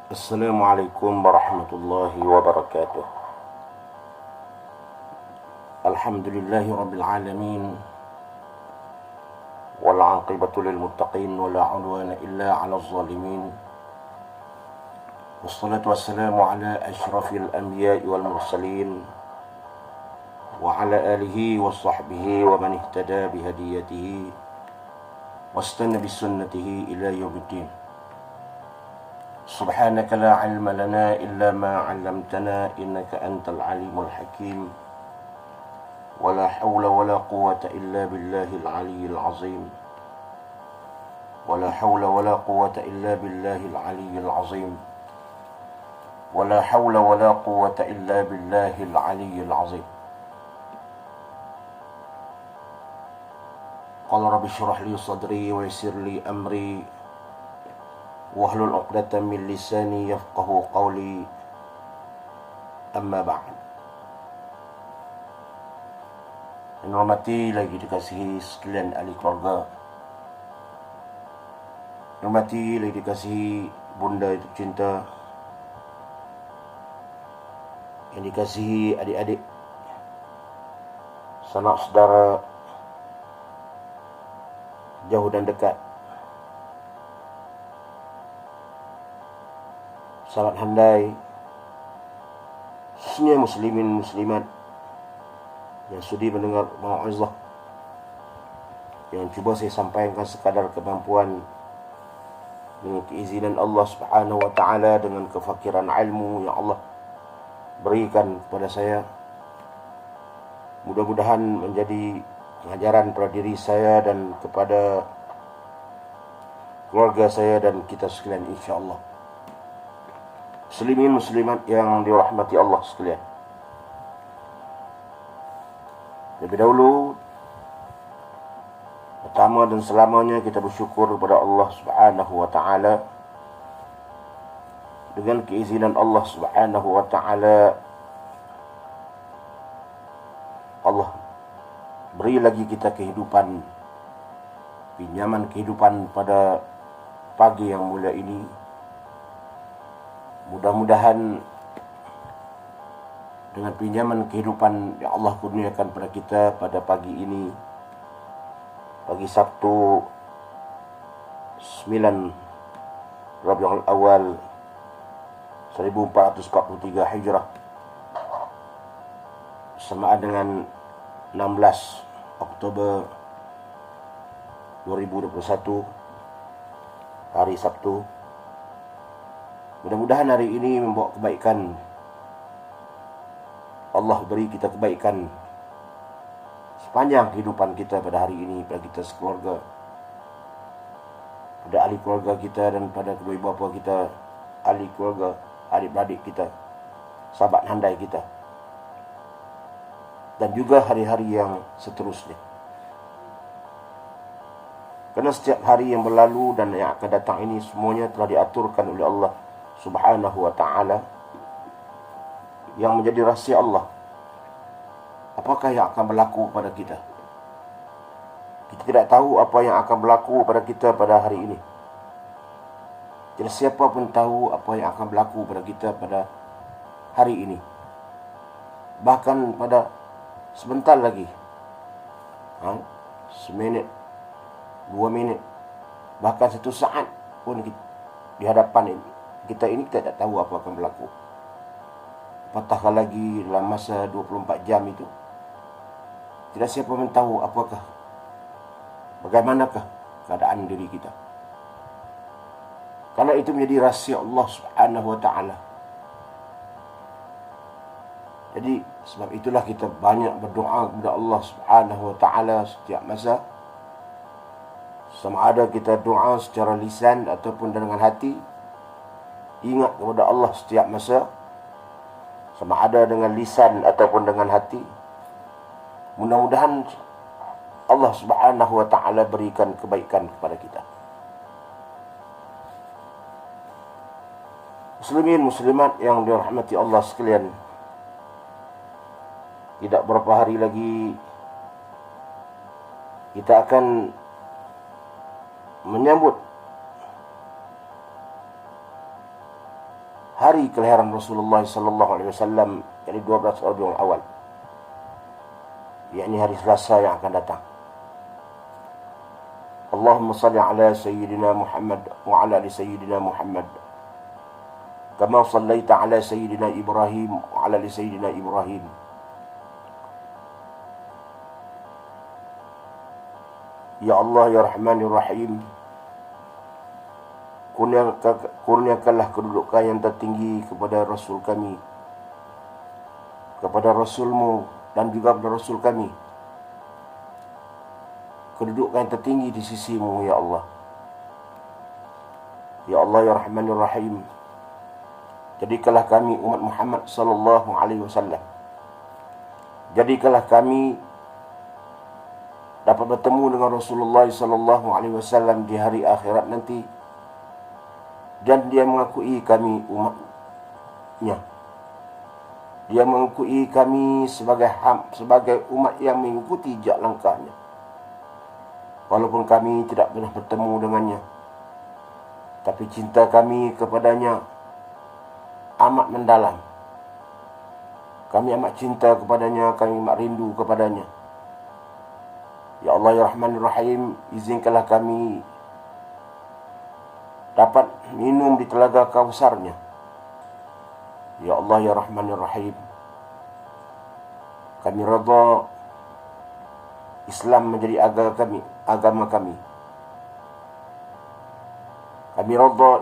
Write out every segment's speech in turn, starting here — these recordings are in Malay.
Assalamualaikum warahmatullahi wabarakatuh. Alhamdulillahi rabbil alamin. Wal 'aqibatu lil muttaqin wa la 'udwana illa 'alal zalimin. Wassalatu wassalamu ala asyrafil anbiya'i wal mursalin wa ala alihi wa sahbihi wa man ihtada bihadiyatihi واستنى بسنته إلى يوم الدين. سبحانك لا علم لنا إلا ما علمتنا إنك أنت العليم الحكيم ولا حول ولا قوة إلا بالله العلي العظيم ولا حول ولا قوة إلا بالله العلي العظيم ولا حول ولا قوة إلا بالله العلي العظيم. قال رب اشرح لي صدري ويسر لي أمري واحلل عقدة من لساني يفقهوا قولي. أما بعد. Yang hormati lagi dikasihi sekalian ahli keluarga, yang hormati lagi dikasihi bunda itu cinta, yang dikasihi adik-adik, sanak saudara jauh dan dekat. Salat handai khususnya muslimin muslimat yang sudi mendengar mau'izah yang cuba saya sampaikan sekadar kemampuan dengan keizinan Allah Subhanahu wa taala, dengan kefakiran ilmu yang Allah berikan kepada saya. Mudah-mudahan menjadi pengajaran pada diri saya dan kepada keluarga saya dan kita sekalian insya-Allah. Muslimin muslimat yang dirahmati Allah sekalian. Lebih dahulu, pertama dan selamanya kita bersyukur kepada Allah Subhanahu wa taala. Dengan keizinan Allah Subhanahu wa taala, Allah beri lagi kita kehidupan, pinjaman kehidupan pada pagi yang mulia ini. Mudah-mudahan dengan pinjaman kehidupan yang Allah kurniakan pada kita pada pagi ini, pagi Sabtu 9 Rabiul Awal 1443 Hijrah, sama dengan 16 Oktober 2021, hari Sabtu. Mudah-mudahan hari ini membawa kebaikan. Allah beri kita kebaikan sepanjang kehidupan kita pada hari ini, pada kita sekeluarga, pada ahli keluarga kita dan pada kedua ibu bapa kita, ahli keluarga, adik-beradik kita, sahabat handai kita, dan juga hari-hari yang seterusnya. Kerana setiap hari yang berlalu dan yang akan datang ini semuanya telah diaturkan oleh Allah Subhanahu wa ta'ala, yang menjadi rahsia Allah. Apakah yang akan berlaku pada kita? Kita tidak tahu apa yang akan berlaku pada kita pada hari ini. Tidak siapa pun tahu apa yang akan berlaku pada kita pada hari ini. Bahkan pada sebentar lagi, seminit, 2 minit, bahkan 1 saat pun di hadapan kita ini kita tak tahu apa akan berlaku. Apatah lagi dalam masa 24 jam itu, tidak siapa pun tahu apakah, bagaimanakah keadaan diri kita. Karena itu menjadi rahsia Allah Subhanahu wa ta'ala. Jadi sebab itulah kita banyak berdoa kepada Allah Subhanahu wa ta'ala setiap masa. Sama ada kita doa secara lisan ataupun dengan hati, ingat kepada Allah setiap masa, sama ada dengan lisan ataupun dengan hati. Mudah-mudahan Allah Subhanahu wa ta'ala berikan kebaikan kepada kita. Muslimin muslimat yang dirahmati Allah sekalian, tidak berapa hari lagi kita akan menyambut hari kelahiran Rasulullah sallallahu alaihi wasallam, yakni 12 Rabiul Awal, yakni hari Selasa yang akan datang. Allahumma salli ala sayyidina Muhammad wa ala ali sayyidina Muhammad kama sallaita ala sayyidina Ibrahim wa ala ali sayyidina Ibrahim. Ya Allah ya Rahman ya Rahim, kurniakanlah kedudukan yang tertinggi kepada Rasul kami, kepada Rasulmu dan juga kepada Rasul kami, kedudukan yang tertinggi di sisimu ya Allah. Ya Allah ya Rahman ya Rahim, jadikanlah kami umat Muhammad sallallahu alaihi wasallam, jadikanlah kami dapat bertemu dengan Rasulullah sallallahu alaihi wasallam di hari akhirat nanti, dan dia mengakui kami umatnya. Dia mengakui kami sebagai umat yang mengikuti jejak langkahnya, walaupun kami tidak pernah bertemu dengannya, tapi cinta kami kepadanya amat mendalam. Kami amat cinta kepadanya, kami amat rindu kepadanya. Ya Allah ya Rahman ya Rahim, izinkanlah kami dapat minum di telaga Kausarnya. Ya Allah ya Rahman ya Rahim, kami redha Islam menjadi agama kami. Kami redha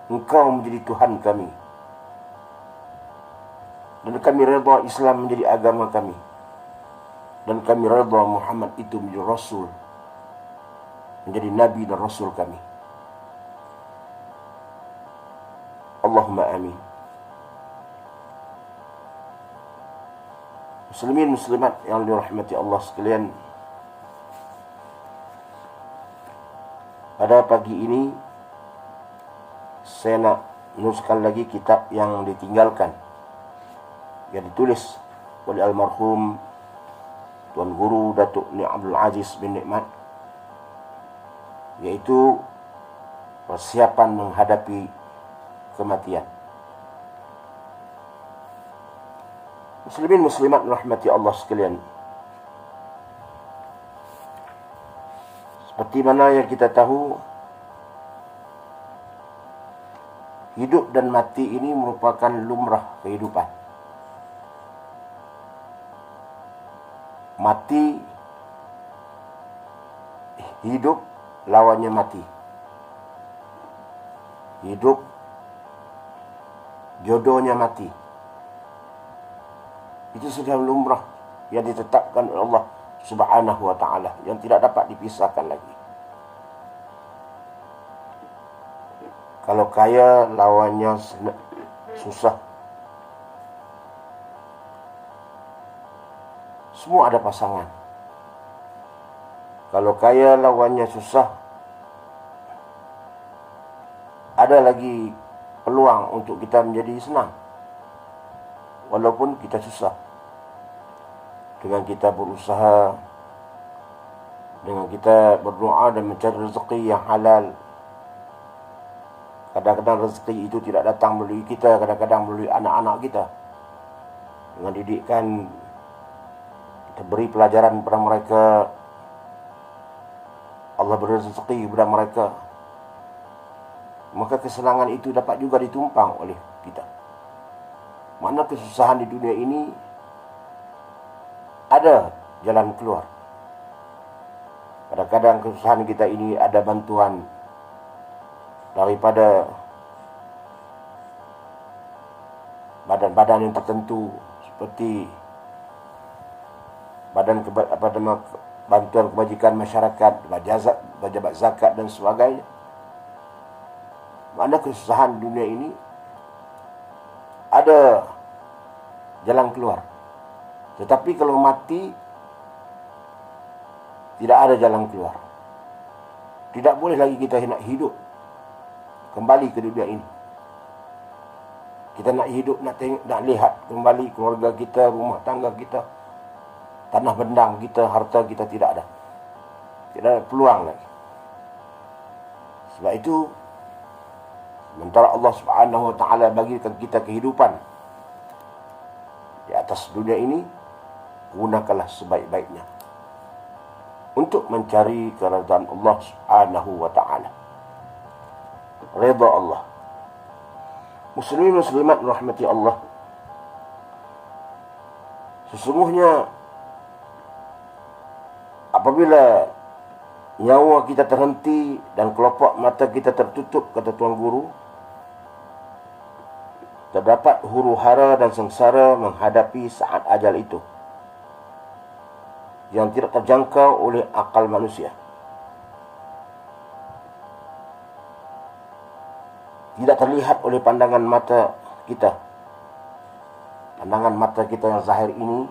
Engkau menjadi Tuhan kami, dan kami redha Islam menjadi agama kami, dan kami redha Muhammad itu menjadi Rasul, menjadi Nabi dan Rasul kami. Allahumma amin. Muslimin muslimat yang dirahmati Allah sekalian, pada pagi ini saya nak meneruskan lagi kitab yang ditinggalkan, yang ditulis oleh almarhum Tuan Guru Datuk Ni Abdul Aziz bin Nikmat, yaitu persiapan menghadapi kematian. Muslimin muslimat rahmati Allah sekalian, seperti mana yang kita tahu, hidup dan mati ini merupakan lumrah kehidupan. Mati, hidup lawannya mati. Hidup jodohnya mati. Itu sudah lumrah yang ditetapkan oleh Allah Subhanahu wa taala, yang tidak dapat dipisahkan lagi. Kalau kaya lawannya susah. Semua ada pasangan. Kalau kaya lawannya susah, ada lagi peluang untuk kita menjadi senang, walaupun kita susah. Dengan kita berusaha, dengan kita berdoa dan mencari rezeki yang halal. Kadang-kadang rezeki itu tidak datang melalui kita, kadang-kadang melalui anak-anak kita. Dengan didikan, kita beri pelajaran kepada mereka, Allah beri rezeki kepada mereka, maka kesenangan itu dapat juga ditumpang oleh kita. Mana kesusahan di dunia ini ada jalan keluar. Kadang-kadang kesusahan kita ini ada bantuan daripada badan-badan yang tertentu, seperti bantuan kebajikan masyarakat, pejabat zakat dan sebagainya. Mana kesusahan dunia ini ada jalan keluar. Tetapi kalau mati, tidak ada jalan keluar. Tidak boleh lagi kita nak hidup kembali ke dunia ini. Kita nak hidup, nak tengok, nak lihat kembali keluarga kita, rumah tangga kita, tanah bendang kita, harta kita, tidak ada. Tidak ada peluang lagi. Sebab itu Sementara Allah Subhanahu wa taala bagikan kita kehidupan di atas dunia ini, gunakanlah sebaik-baiknya untuk mencari keridhaan Allah Subhanahu wa taala, redha Allah. Muslimin muslimat rahmati Allah, sesungguhnya apabila nyawa kita terhenti dan kelopak mata kita tertutup, kata Tuan Guru, terdapat huru-hara dan sengsara menghadapi saat ajal itu yang tidak terjangkau oleh akal manusia. Tidak terlihat oleh pandangan mata kita. Pandangan mata kita yang zahir ini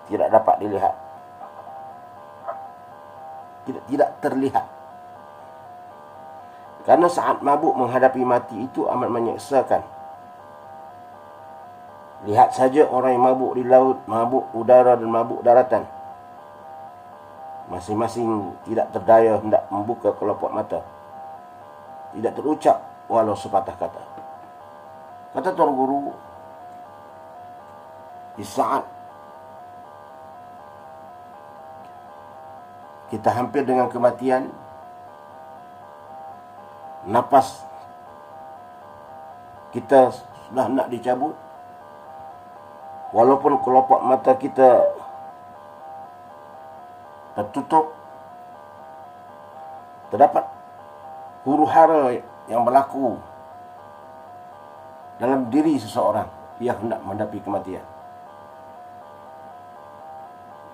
tidak dapat dilihat. Tidak terlihat. Karena saat mabuk menghadapi mati itu amat menyeksakan. Lihat saja orang yang mabuk di laut, mabuk udara dan mabuk daratan. Masing-masing tidak terdaya hendak membuka kelopak mata. Tidak terucap walau sepatah kata. Kata Tuan Guru, di saat kita hampir dengan kematian, napas kita sudah nak dicabut, walaupun kelopak mata kita tertutup, terdapat huru-hara yang berlaku dalam diri seseorang yang hendak menghadapi kematian.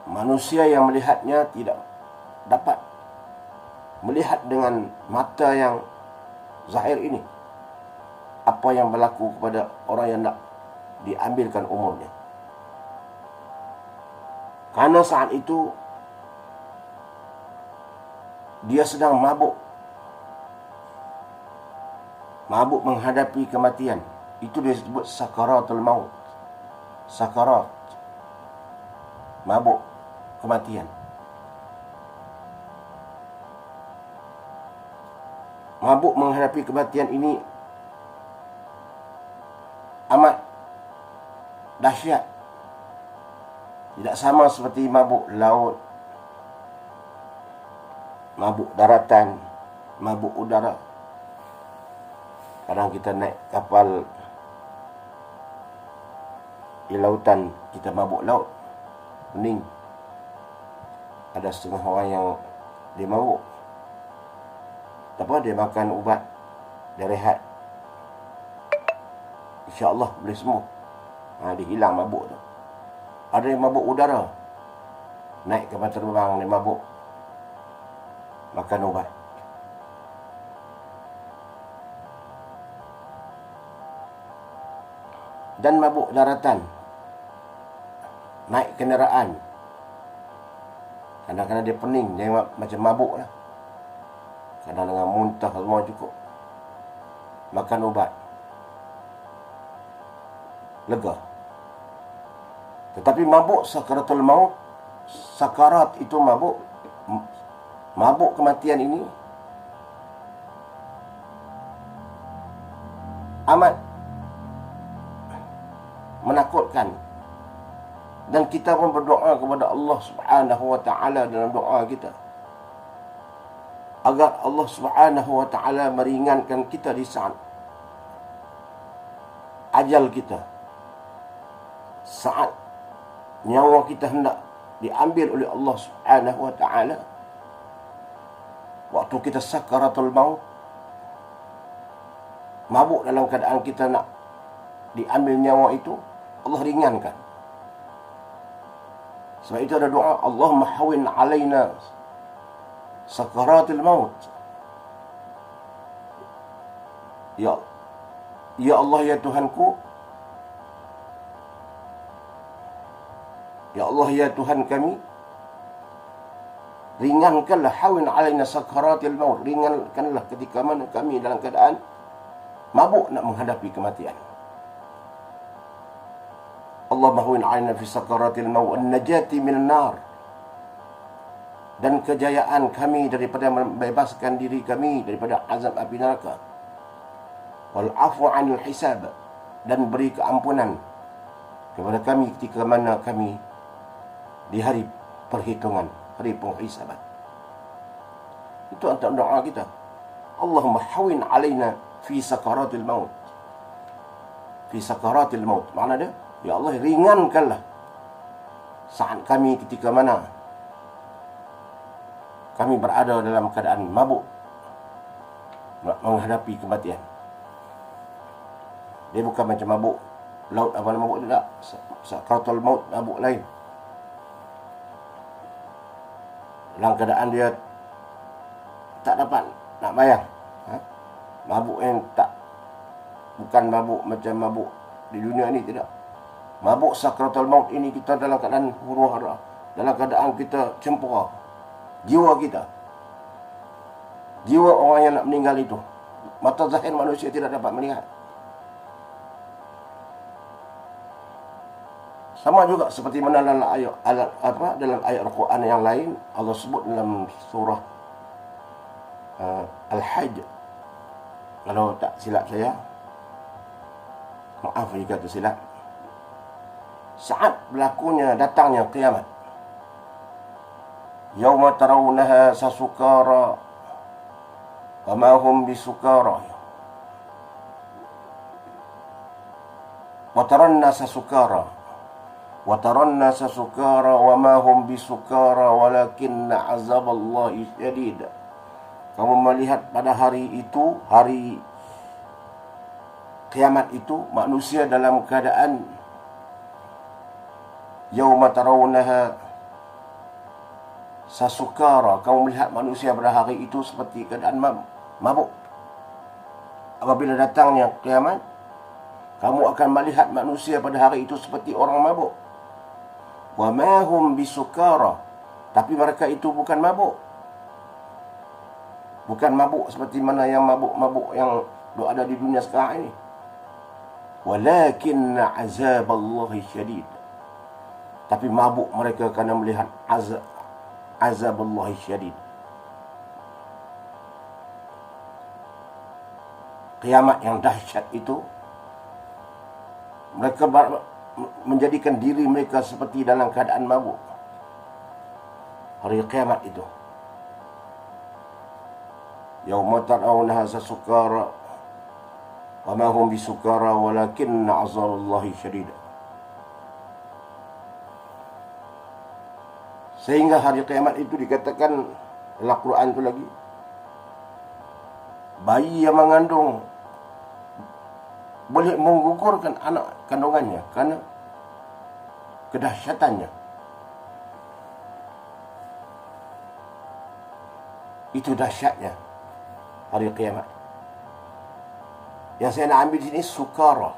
Manusia yang melihatnya tidak dapat melihat dengan mata yang zahir ini apa yang berlaku kepada orang yang nak diambilkan umurnya. Karena saat itu dia sedang mabuk menghadapi kematian. Itu disebut sakaratul maut. Sakarat, mabuk kematian. Mabuk menghadapi kematian ini amat dahsyat. Tidak sama seperti mabuk laut, mabuk daratan, mabuk udara. Kadang kita naik kapal di lautan, kita mabuk laut, pening. Ada setengah orang yang dia mabuk. Apa, dia makan ubat, dia rehat, InsyaAllah boleh sembuh. Dia hilang mabuk tu. Ada yang mabuk udara, naik kapal terbang, dia mabuk, makan ubat. Dan mabuk daratan, naik kenderaan, kadang-kadang dia pening, dia macam mabuk lah. Kadang dengan muntah semua cukup, makan ubat, lega. Tetapi mabuk sakaratul maut, sakarat itu mabuk kematian ini amat menakutkan. Dan kita pun berdoa kepada Allah Subhanahu wa taala dalam doa kita agar Allah Subhanahu wa taala meringankan kita di saat ajal kita, saat nyawa kita hendak diambil oleh Allah Subhanahu wa taala. Waktu kita sakaratul maut, mabuk dalam keadaan kita nak diambil nyawa itu, Allah ringankan. Sebab itu ada doa, Allahumma hawin alaina sakaratul maut. Ya Allah, ya Tuhanku, ya Allah, ya Tuhan kami, ringankanlah, hawin alaina sakaratul maut, ringankanlah ketika mana kami dalam keadaan mabuk nak menghadapi kematian. Allah mahwin alaina fi sakaratil maut an-najati minan nar, dan kejayaan kami daripada membebaskan diri kami daripada azab api neraka. wal afu 'anil hisab, dan beri keampunan kepada kami ketika mana kami di hari perhitungan, hari penghisaban. Itu antara doa kita. Allahumma hawin alaina fi sakaratil maut. Fi sakaratil maut. Makna dia, ya Allah, ringankanlah saat kami ketika mana kami berada dalam keadaan mabuk menghadapi kematian. Dia bukan macam mabuk laut apa mabuk, tidak. Sakaratul maut mabuk lain. Dalam keadaan dia tak dapat nak bayang. Mabuk yang tak, bukan mabuk macam mabuk di dunia ini, tidak. Mabuk sakaratul maut ini kita dalam keadaan huru-hara, dalam keadaan kita cempera. Jiwa kita, jiwa orang yang nak meninggal itu, mata zahir manusia tidak dapat melihat. Sama juga seperti mana dalam ayat Al-Quran yang lain, Allah sebut dalam surah Al-Hajj, kalau tak silap saya, maaf jika tersilap, saat berlakunya datangnya kiamat, yauma tarawunaha sasukara wa ma hum bisukara wa taranna sasukara wa taranna sasukara wa ma hum bisukara walakinna azaballahi syadid. Kamu melihat pada hari itu, hari kiamat itu, manusia dalam keadaan yauma tarawunaha sasukara. Kamu melihat manusia pada hari itu seperti keadaan mabuk. Apabila datangnya kiamat, kamu akan melihat manusia pada hari itu seperti orang mabuk. Wa ma hum bisukara, tapi mereka itu bukan mabuk. Bukan mabuk seperti mana yang mabuk-mabuk yang ada di dunia sekarang ini. Walakinna azaballahi syadid, tapi mabuk mereka kerana melihat azaballahi syadid. Kiamat yang dahsyat itu, mereka menjadikan diri mereka seperti dalam keadaan mabuk. Hari kiamat itu, yauma tarawunaha sasukara wa ma hum bisukara walakinna azaballahi syadid. Sehingga hari kiamat itu dikatakan dalam Quran itu lagi, bayi yang mengandung boleh menggugurkan anak kandungannya kerana kedahsyatannya. Itu dahsyatnya hari kiamat. Yang saya nak ambil di sini sukara.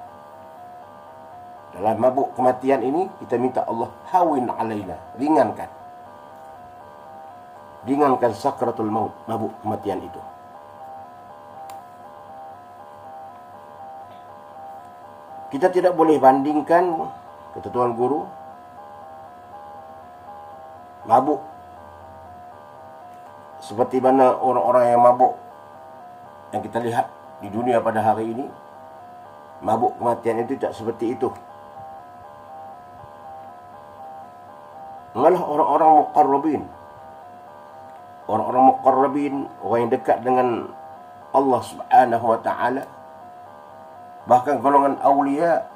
Dalam mabuk kematian ini, kita minta Allah hawin alaina, ringankan. Ringankan sakratul maut, mabuk kematian itu. Kita tidak boleh bandingkan, kata Tuan Guru, mabuk seperti mana orang-orang yang mabuk yang kita lihat di dunia pada hari ini. Mabuk kematian itu tidak seperti itu. Malah orang-orang muqarrabin, orang-orang muqarrabin, orang yang dekat dengan Allah Subhanahu wa ta'ala, bahkan golongan awliya,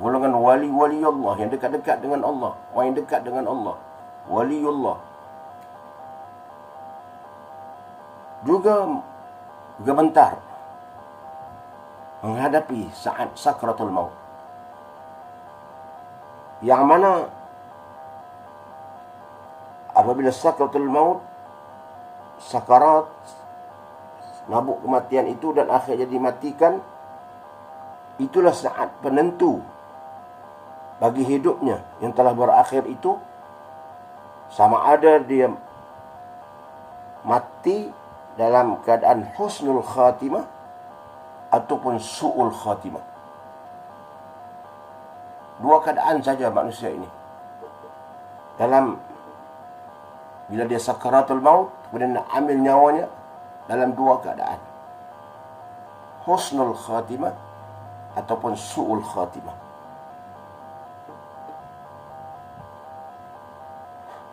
golongan wali-wali Allah yang dekat-dekat dengan Allah, orang yang dekat dengan Allah, waliullah, juga gemetar menghadapi saat sakratul maut, yang mana apabila sakratul maut, sakarat, mabuk kematian itu dan akhirnya dimatikan, itulah saat penentu bagi hidupnya yang telah berakhir itu, sama ada dia mati dalam keadaan husnul khatimah ataupun su'ul khatimah. Dua keadaan saja manusia ini. Dalam bila dia sakaratul maut, kemudian nak ambil nyawanya, dalam dua keadaan, husnul khatimah ataupun su'ul khatimah.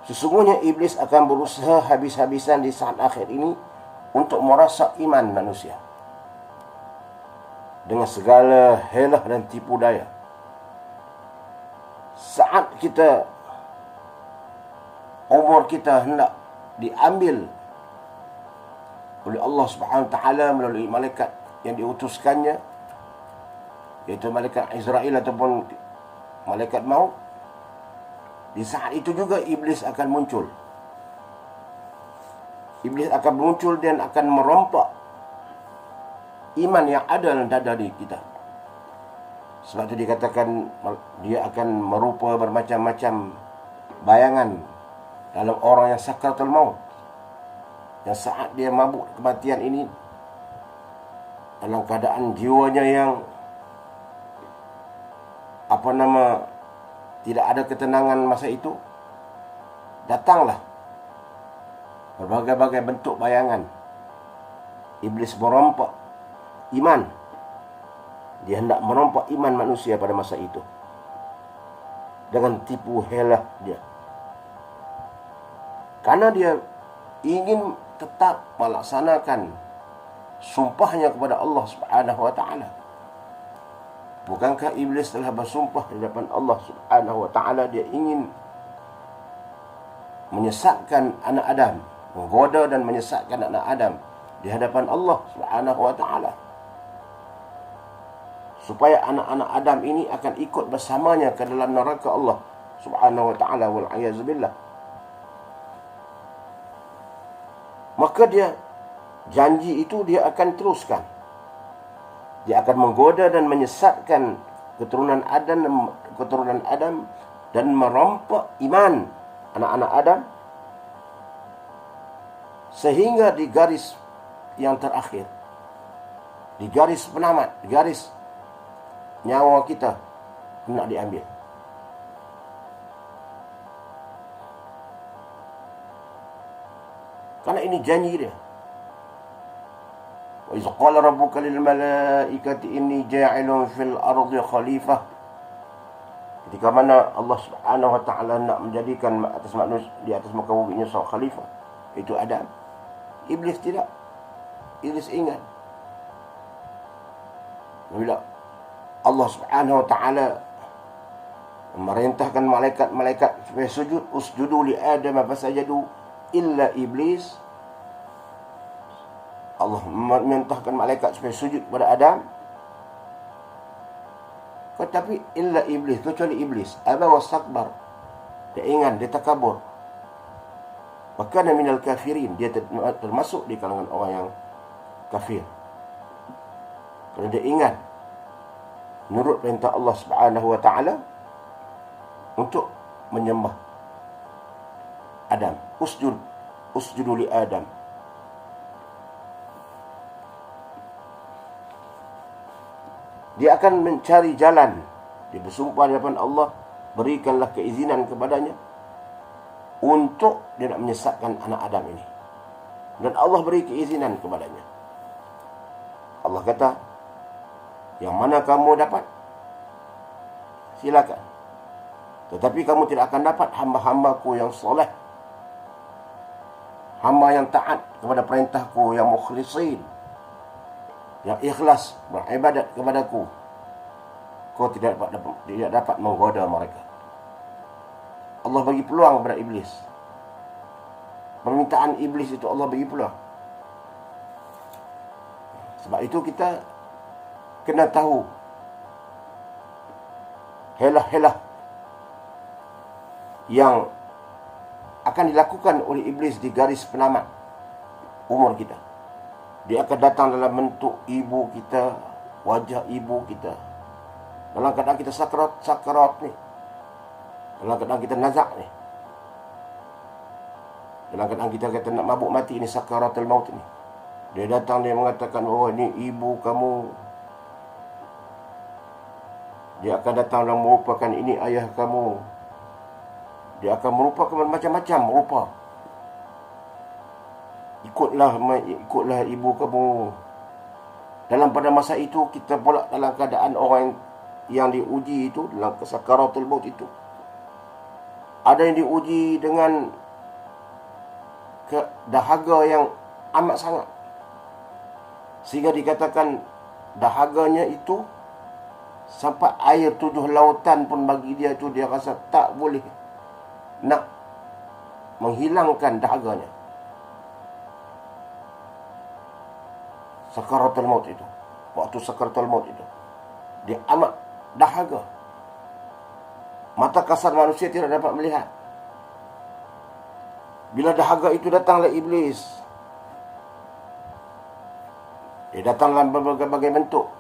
Sesungguhnya iblis akan berusaha habis-habisan di saat akhir ini untuk merosak iman manusia dengan segala helah dan tipu daya. Saat umur kita hendak diambil oleh Allah Subhanahu wa taala melalui malaikat yang diutuskannya, iaitu malaikat Israel ataupun malaikat maut, di saat itu juga iblis akan muncul. Iblis akan muncul dan akan merompak iman yang ada dalam dada kita. Sebab itu dikatakan dia akan merupa bermacam-macam bayangan dalam orang yang sakaratul maut. Yang saat dia mabuk kematian ini, dalam keadaan jiwanya yang tidak ada ketenangan masa itu, datanglah berbagai-bagai bentuk bayangan. Iblis merompak iman. Dia hendak merompak iman manusia pada masa itu dengan tipu helah dia. Karena dia ingin tetap melaksanakan sumpahnya kepada Allah Subhanahu wa taala. Bukankah iblis telah bersumpah di hadapan Allah Subhanahu wa taala dia ingin menyesatkan anak Adam, menggoda dan menyesatkan anak Adam di hadapan Allah Subhanahu wa taala, supaya anak-anak Adam ini akan ikut bersamanya ke dalam neraka Allah Subhanahu wa taala, wal a'yadzu billah. Maka dia janji itu dia akan teruskan. Dia akan menggoda dan menyesatkan keturunan Adam dan merompak iman anak-anak Adam, sehingga di garis yang terakhir, di garis penamat, di garis nyawa kita hendak diambil. Karena ini janji dia. Wa iz qala rabbuka lil malaikati inni ja'ilun fil ardi khalifah. Ketika mana Allah Subhanahu wa taala nak menjadikan atas manusia, di atas muka bumi ini seorang khalifah, itu Adam. Iblis tidak. Iblis ingat. Bila Allah Subhanahu wa taala memerintahkan malaikat-malaikat supaya sujud, usjudu li Adam fasajadu illa iblis. Allah memerintahkan malaikat supaya sujud kepada Adam, tetapi illa iblis, kecuali iblis, aba wastakbar, dia ingat, dia takabur, maka minal kafirin, dia termasuk di kalangan orang yang kafir. Kerana dia ingat menurut perintah Allah Subhanahu wa taala untuk menyembah Adam, usjudu li Adam. Dia akan mencari jalan. Dia bersumpah di hadapan Allah, berikanlah keizinan kepadanya untuk dia nak menyesatkan anak Adam ini. Dan Allah beri keizinan kepadanya. Allah kata, yang mana kamu dapat, silakan. Tetapi kamu tidak akan dapat hamba-hambaku yang soleh, hamba yang taat kepada perintahku, yang mukhlisin, yang ikhlas beribadat kepadaku. Kau tidak dapat menggoda mereka. Allah bagi peluang kepada iblis. Permintaan iblis itu Allah bagi peluang. Sebab itu kita kena tahu helah-helah yang akan dilakukan oleh iblis di garis penamat umur kita. Dia akan datang dalam bentuk ibu kita, wajah ibu kita, dalam keadaan kita sakarat ni, dalam keadaan kita nazak ni, dalam keadaan kita kata nak mabuk mati ni, sakaratul maut ni. Dia datang, dia mengatakan, oh ini ibu kamu. Dia akan datang dan merupakan ini ayah kamu. Dia akan merupakan macam-macam rupa. Ikutlah ibu kamu pada masa itu kita pula dalam keadaan orang yang diuji itu, dalam sakaratul maut itu, ada yang diuji dengan dahaga yang amat sangat, sehingga dikatakan dahaganya itu sampai air 7 lautan pun bagi dia itu, dia rasa tak boleh nak menghilangkan dahaganya. Sakaratul maut itu, waktu sakaratul maut itu, dia amat dahaga. Mata kasar manusia tidak dapat melihat. Bila dahaga itu datanglah iblis. Dia datang dalam berbagai bentuk.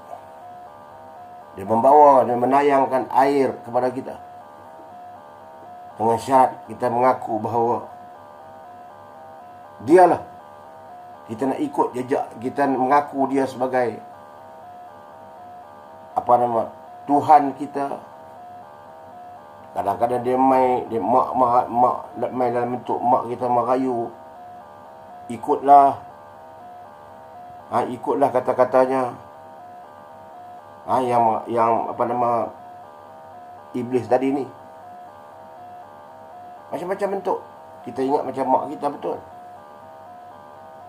Dia membawa dan menayangkan air kepada kita, dengan syarat kita mengaku bahawa dialah, kita nak ikut jejak, kita mengaku dia sebagai Tuhan kita. Kadang-kadang dia main dalam bentuk mak kita merayu, ikutlah kata-katanya yang iblis tadi ni. Macam-macam bentuk. Kita ingat macam mak kita betul.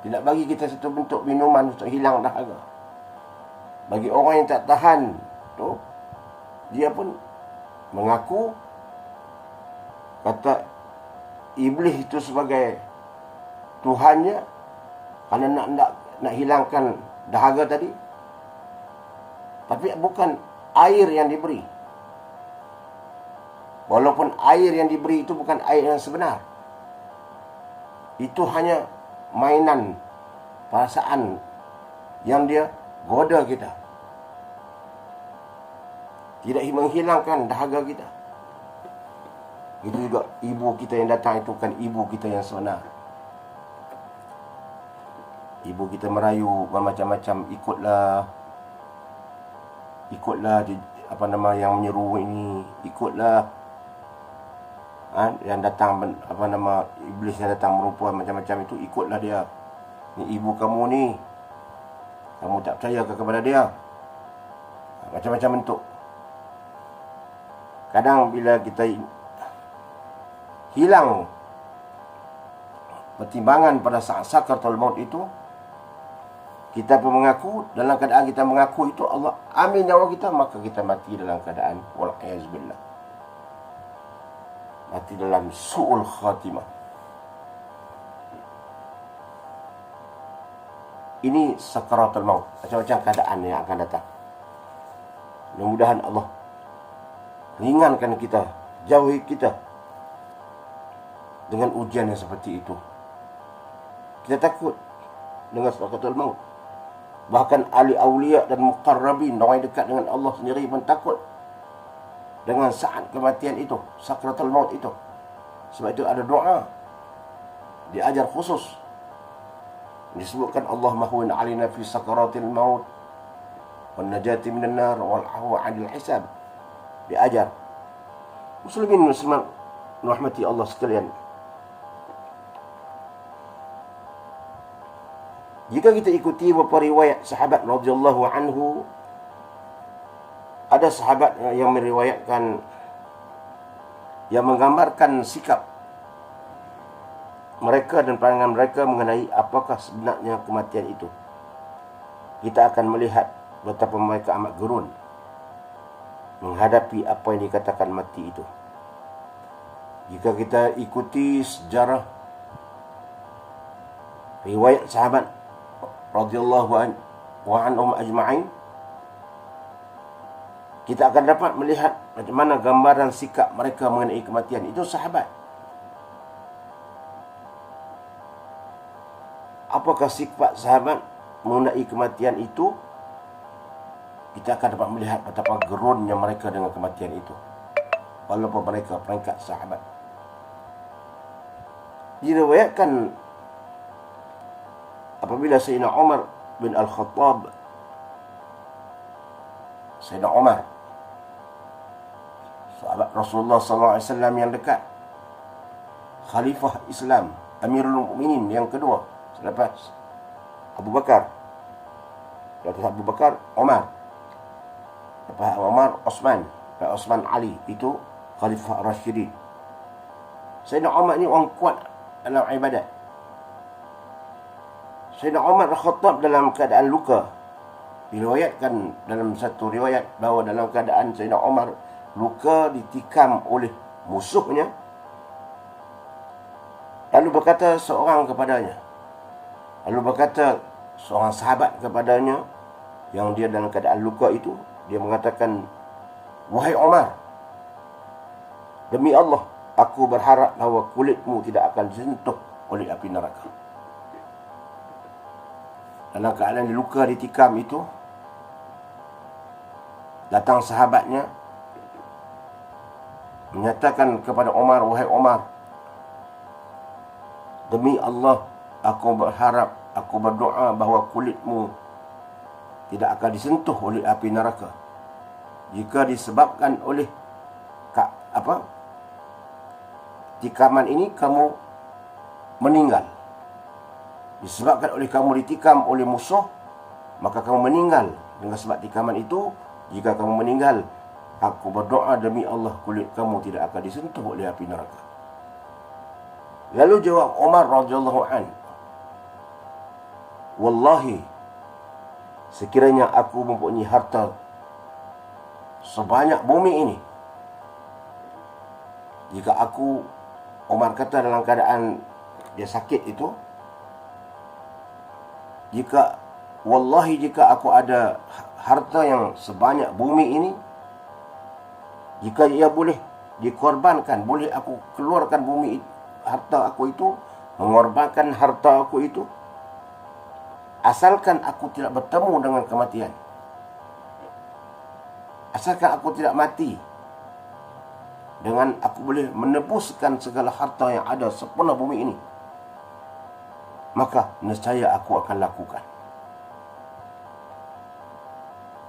Tidak bagi kita satu bentuk minuman untuk hilang dahaga. Bagi orang yang tak tahan tu, dia pun mengaku kata iblis itu sebagai Tuhannya, kerana nak hilangkan dahaga tadi. Tapi bukan air yang diberi. Walaupun air yang diberi itu bukan air yang sebenar. Itu hanya mainan perasaan yang dia goda kita. Tidak menghilangkan dahaga kita. Itu juga ibu kita yang datang itu kan ibu kita yang sebenar. Ibu kita merayu bermacam-macam, ikutlah yang menyeru ini, ikutlah yang datang iblis yang datang merupa macam-macam itu, ikutlah dia. Ni ibu kamu ni, kamu tak percaya kepada dia. Macam-macam bentuk. Kadang bila kita hilang pertimbangan pada saat sakaratul maut itu, kita pun mengaku, dalam keadaan kita mengaku itu Allah ambil nyawa kita, maka kita mati dalam keadaan wal'iyazbillah, mati dalam su'ul khatimah. Ini sakaratul maut, macam-macam keadaan yang akan datang. Mudah-mudahan Allah ringankan kita, jauhi kita dengan ujian yang seperti itu. Kita takut dengan sakaratul maut. Bahkan ahli awliya dan muqarrabin, orang yang dekat dengan Allah sendiri pun takut dengan saat kematian itu, sakratul maut itu. Sebab itu ada doa diajar khusus, disebutkan Allah mahwin alina fi sakaratil maut wan najati minan nar wal ahwa 'anil hisab. Diajar muslimin muslimat rahmati Allah sekalian. Jika kita ikuti beberapa riwayat sahabat radhiyallahu anhu, ada sahabat yang meriwayatkan, yang menggambarkan sikap mereka dan pandangan mereka mengenai apakah sebenarnya kematian itu. Kita akan melihat betapa mereka amat gerun menghadapi apa yang dikatakan mati itu. Jika kita ikuti sejarah riwayat sahabat radhiyallahu anhum ajma'in, kita akan dapat melihat macam mana gambaran sikap mereka mengenai kematian. Itu sahabat. Apakah sifat sahabat mengenai kematian itu? Kita akan dapat melihat betapa gerunnya mereka dengan kematian itu, walaupun mereka peringkat sahabat. Diriwayatkan apabila Sayyidina Umar bin Al-Khattab, Sayyidina Umar, sahabat Rasulullah SAW yang dekat, Khalifah Islam, Amirul Mukminin yang kedua selepas Abu Bakar, Di atas Abu Bakar, Umar. Lepas Umar, Osman. Dan Osman Ali. Itu Khalifah Rashidin. Sayyidina Umar ni orang kuat dalam ibadat. Sayyidina Umar Al-Khattab dalam keadaan luka. Diriwayatkan dalam satu riwayat bahawa dalam keadaan Sayyidina Umar luka ditikam oleh musuhnya. Lalu berkata seorang kepadanya. Lalu berkata seorang sahabat kepadanya yang dia dalam keadaan luka itu. Dia mengatakan, wahai Umar, demi Allah, aku berharap bahawa kulitmu tidak akan disentuh oleh api neraka. Dalam keadaan luka ditikam itu, datang sahabatnya menyatakan kepada Umar, wahai Umar, demi Allah, aku berharap, aku berdoa bahawa kulitmu tidak akan disentuh oleh api neraka. Jika disebabkan oleh tikaman ini kamu meninggal. Disebabkan oleh kamu ditikam oleh musuh, maka kamu meninggal dengan sebab tikaman itu. Jika kamu meninggal, aku berdoa demi Allah kulit kamu tidak akan disentuh oleh api neraka. Lalu jawab Umar radhiyallahu an, wallahi, sekiranya aku mempunyai harta sebanyak bumi ini, jika aku, Umar kata dalam keadaan dia sakit itu, wallahi jika aku ada harta yang sebanyak bumi ini, jika ia boleh dikorbankan, boleh aku keluarkan bumi harta aku itu, mengorbankan harta aku itu, asalkan aku tidak bertemu dengan kematian, asalkan aku tidak mati, dengan aku boleh menebuskan segala harta yang ada sempurna bumi ini, maka nescaya aku akan lakukan.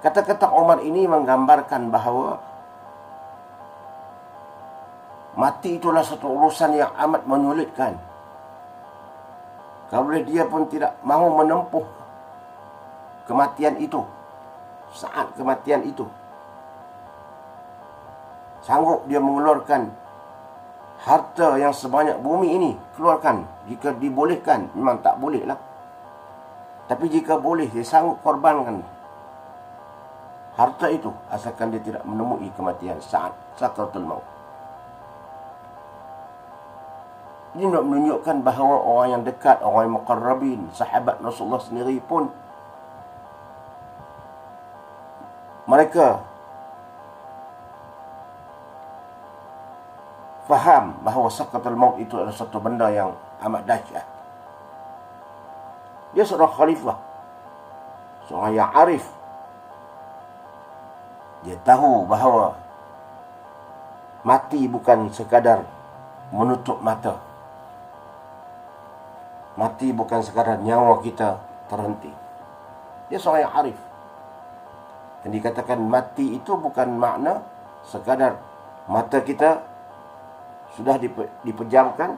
Kata-kata Umar ini menggambarkan bahawa mati itulah satu urusan yang amat menyulitkan. Kalau boleh dia pun tidak mahu menempuh kematian itu, saat kematian itu. Sanggup dia mengeluarkan harta yang sebanyak bumi ini, keluarkan. Jika dibolehkan, memang tak boleh lah. Tapi jika boleh, dia sanggup korbankan harta itu, asalkan dia tidak menemui kematian saat sakratul maut. Ini nak menunjukkan bahawa orang yang dekat, orang yang muqarrabin, sahabat Rasulullah sendiri pun, mereka faham bahawa sakratul maut itu adalah satu benda yang amat dahsyat. Dia seorang khalifah, seorang yang arif. Dia tahu bahawa mati bukan sekadar menutup mata. Mati bukan sekadar nyawa kita terhenti. Dia seorang yang arif. Dan dikatakan mati itu bukan makna sekadar mata kita sudah dipejamkan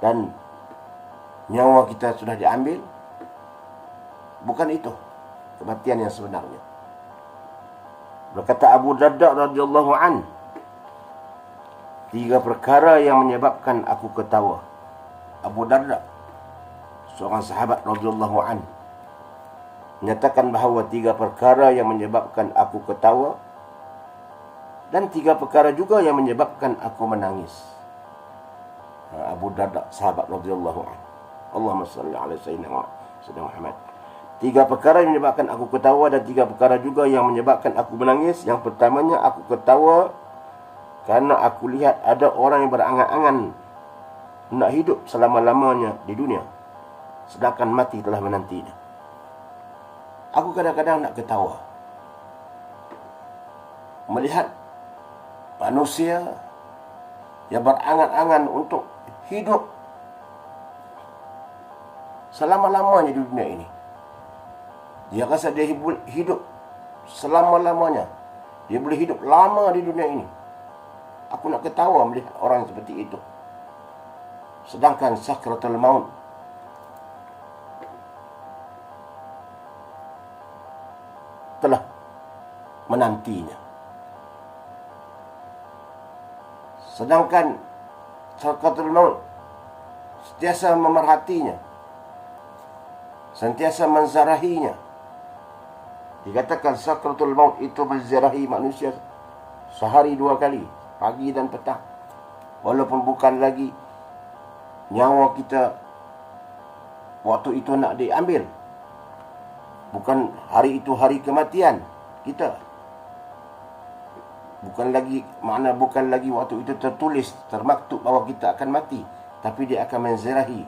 dan nyawa kita sudah diambil. Bukan itu kematian yang sebenarnya. Berkata Abu Darda radhiyallahu an, 3 perkara yang menyebabkan aku ketawa. Abu Darda, seorang sahabat radhiyallahu an, menyatakan bahawa 3 perkara yang menyebabkan aku ketawa dan 3 perkara juga yang menyebabkan aku menangis. Abu Darda, sahabat radhiyallahu an. Allahumma salli ala sayyidina Muhammad. 3 perkara yang menyebabkan aku ketawa dan 3 perkara juga yang menyebabkan aku menangis. Yang pertamanya, aku ketawa kerana aku lihat ada orang yang berangan-angan nak hidup selama-lamanya di dunia, sedangkan mati telah menantinya. Aku kadang-kadang nak ketawa melihat manusia yang berangan-angan untuk hidup selama-lamanya di dunia ini. Dia rasa dia hidup selama-lamanya. Dia boleh hidup lama di dunia ini. Aku nak ketawa melihat orang seperti itu. Sedangkan sakratul maut menantinya. Sedangkan sakratul maut sentiasa memerhatinya, sentiasa menziarahinya. Dikatakan sakratul maut itu menziarahi manusia sehari 2 kali, pagi dan petang. Walaupun bukan lagi nyawa kita waktu itu nak diambil, bukan hari itu hari kematian kita, bukan lagi waktu itu tertulis, termaktub bahawa kita akan mati, tapi dia akan menziarahi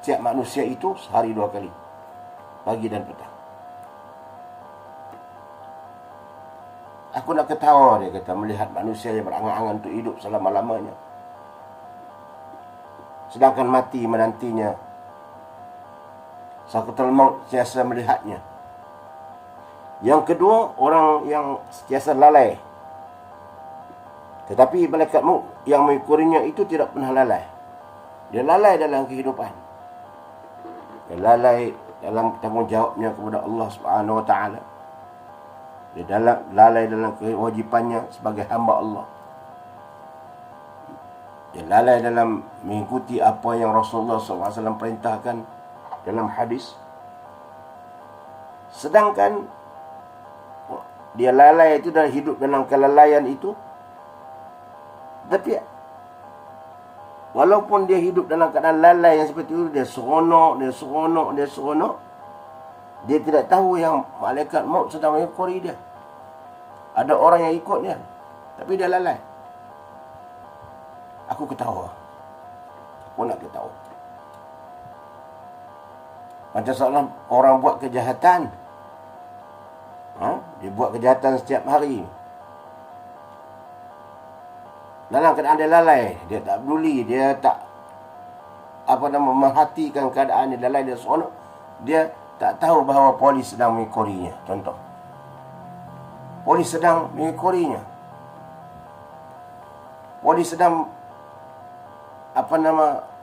setiap manusia itu sehari 2 kali, pagi dan petang. Aku nak ketawa, dia kata, melihat manusia yang berangan-angan untuk hidup selama-lamanya, sedangkan mati menantinya. Sakratul maut sentiasa melihatnya. Yang kedua, orang yang sentiasa lalai. Tetapi malaikat maut yang mengikurinya itu tidak pernah lalai. Dia lalai dalam kehidupan. Dia lalai dalam tanggungjawabnya kepada Allah Subhanahu Wa Taala. Dia lalai dalam kewajipannya sebagai hamba Allah. Dia lalai dalam mengikuti apa yang Rasulullah SAW perintahkan dalam hadis. Sedangkan dia lalai itu dan hidup dalam kelalaian itu, tapi walaupun dia hidup dalam keadaan lalai yang seperti itu, dia seronok, dia tidak tahu yang malaikat maut sedang mengikuri dia. Ada orang yang ikut dia, tapi dia lalai. Aku ketawa. Aku nak ketawa. Macam seolah orang buat kejahatan. Dia buat kejahatan setiap hari. Dalam keadaan dia lalai, dia tak peduli, dia tak memerhatikan keadaan dia, lalai, dia seronok. Dia tak tahu bahawa polis sedang mengikurinya. Contoh, polis sedang mengikurinya. Polis sedang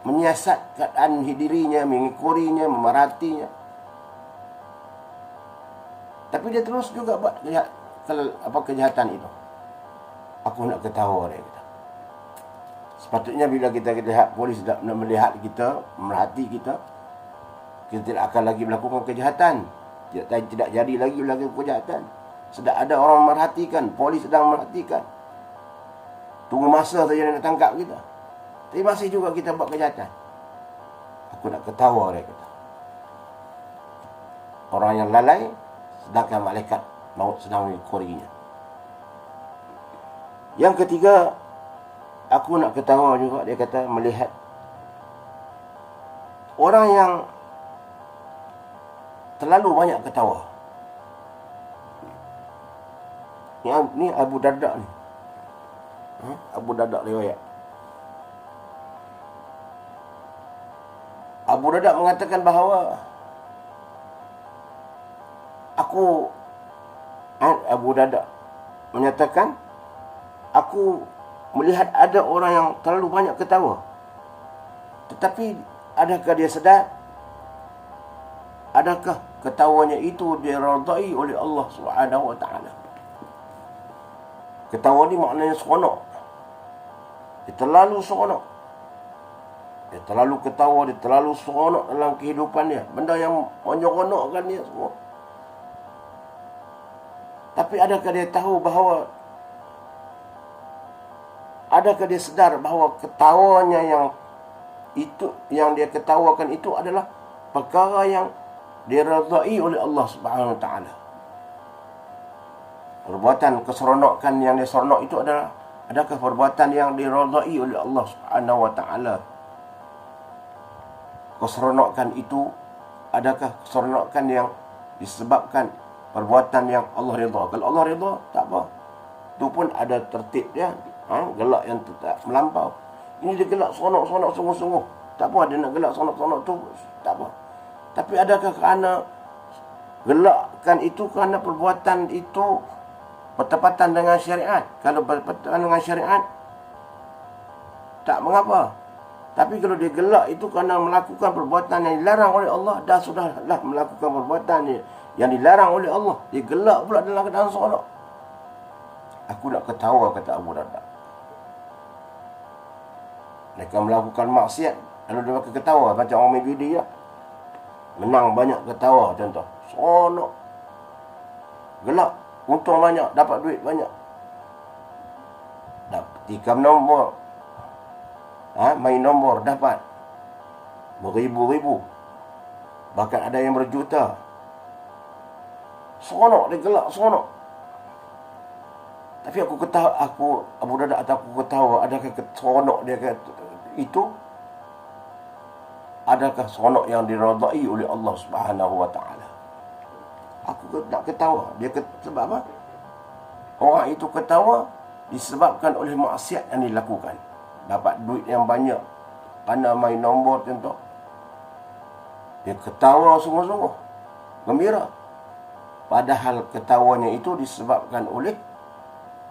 menyiasat keadaan dirinya, mengikurinya, memerhatinya. Tapi dia terus juga buat kejahatan itu. Aku nak ketawa, dia kata. Sepatutnya bila kita lihat polis nak melihat kita, memerhati kita, kita tidak akan lagi melakukan kejahatan. Tidak jadi lagi melakukan kejahatan. Sedang ada orang memerhatikan, polis sedang memerhatikan. Tunggu masa saja nak tangkap kita. Tapi masih juga kita buat kejahatan. Aku nak ketawa, dia kata. Orang yang lalai, sedangkan malaikat maut sedang mengikurinya. Yang ketiga, aku nak ketawa juga, dia kata, melihat orang yang terlalu banyak ketawa. Ni Abu Darda ni. Abu Darda riwayat. Abu Darda mengatakan bahawa Abu Darda menyatakan, aku melihat ada orang yang terlalu banyak ketawa. Tetapi adakah dia sedar? Adakah ketawanya itu diridai oleh Allah Subhanahu Wa Taala? Ketawa ni maknanya seronok. Dia terlalu seronok. Dia terlalu ketawa, dia terlalu seronok dalam kehidupan dia. Benda yang menyeronokkan dia semua. Tapi adakah dia tahu bahawa, adakah dia sedar bahawa ketawanya yang dia ketawakan itu adalah perkara yang diridai oleh Allah Subhanahu Wa Taala? Perbuatan keseronokan yang dia seronok itu adakah perbuatan yang diridai oleh Allah Subhanahu Wa Taala? Keseronokan itu adakah keseronokan yang disebabkan perbuatan yang Allah redha? Kalau Allah redha, tak apa. Itu pun ada tertib dia. Gelak yang tak melampau. Ini dia gelak seronok-seronok sungguh-sungguh. Tak apa, dia nak gelak seronok-seronok tu, tak apa. Tapi adakah kerana gelakkan itu kerana perbuatan itu bertepatan dengan syariat? Kalau bertepatan dengan syariat, tak mengapa. Tapi kalau dia gelak itu kerana melakukan perbuatan yang dilarang oleh Allah, dah sudahlah melakukan perbuatan yang dilarang oleh Allah. Dia gelak pula dalam keadaan seronok. Aku nak ketawa, kata Abu Darda. Mereka melakukan maksiat, lalu dia pakai ketawa. Macam orang main judi ya. Menang banyak ketawa contoh. Seronok. Gelak. Untung banyak, dapat duit banyak. Tikam nombor. Main nombor dapat beribu-ribu, bahkan ada yang berjuta. Seronok, dia gelak seronok. Tapi aku ketawa, Abu Darda atau aku ketawa, adakah seronok dia itu? Adakah seronok yang diridai oleh Allah Subhanahu wa taala? Aku nak ketawa. Sebab apa? Orang itu ketawa disebabkan oleh maksiat yang dilakukan. Dapat duit yang banyak, pandai main nombor contoh. Dia ketawa sungguh-sungguh, gembira. Padahal ketawanya itu disebabkan oleh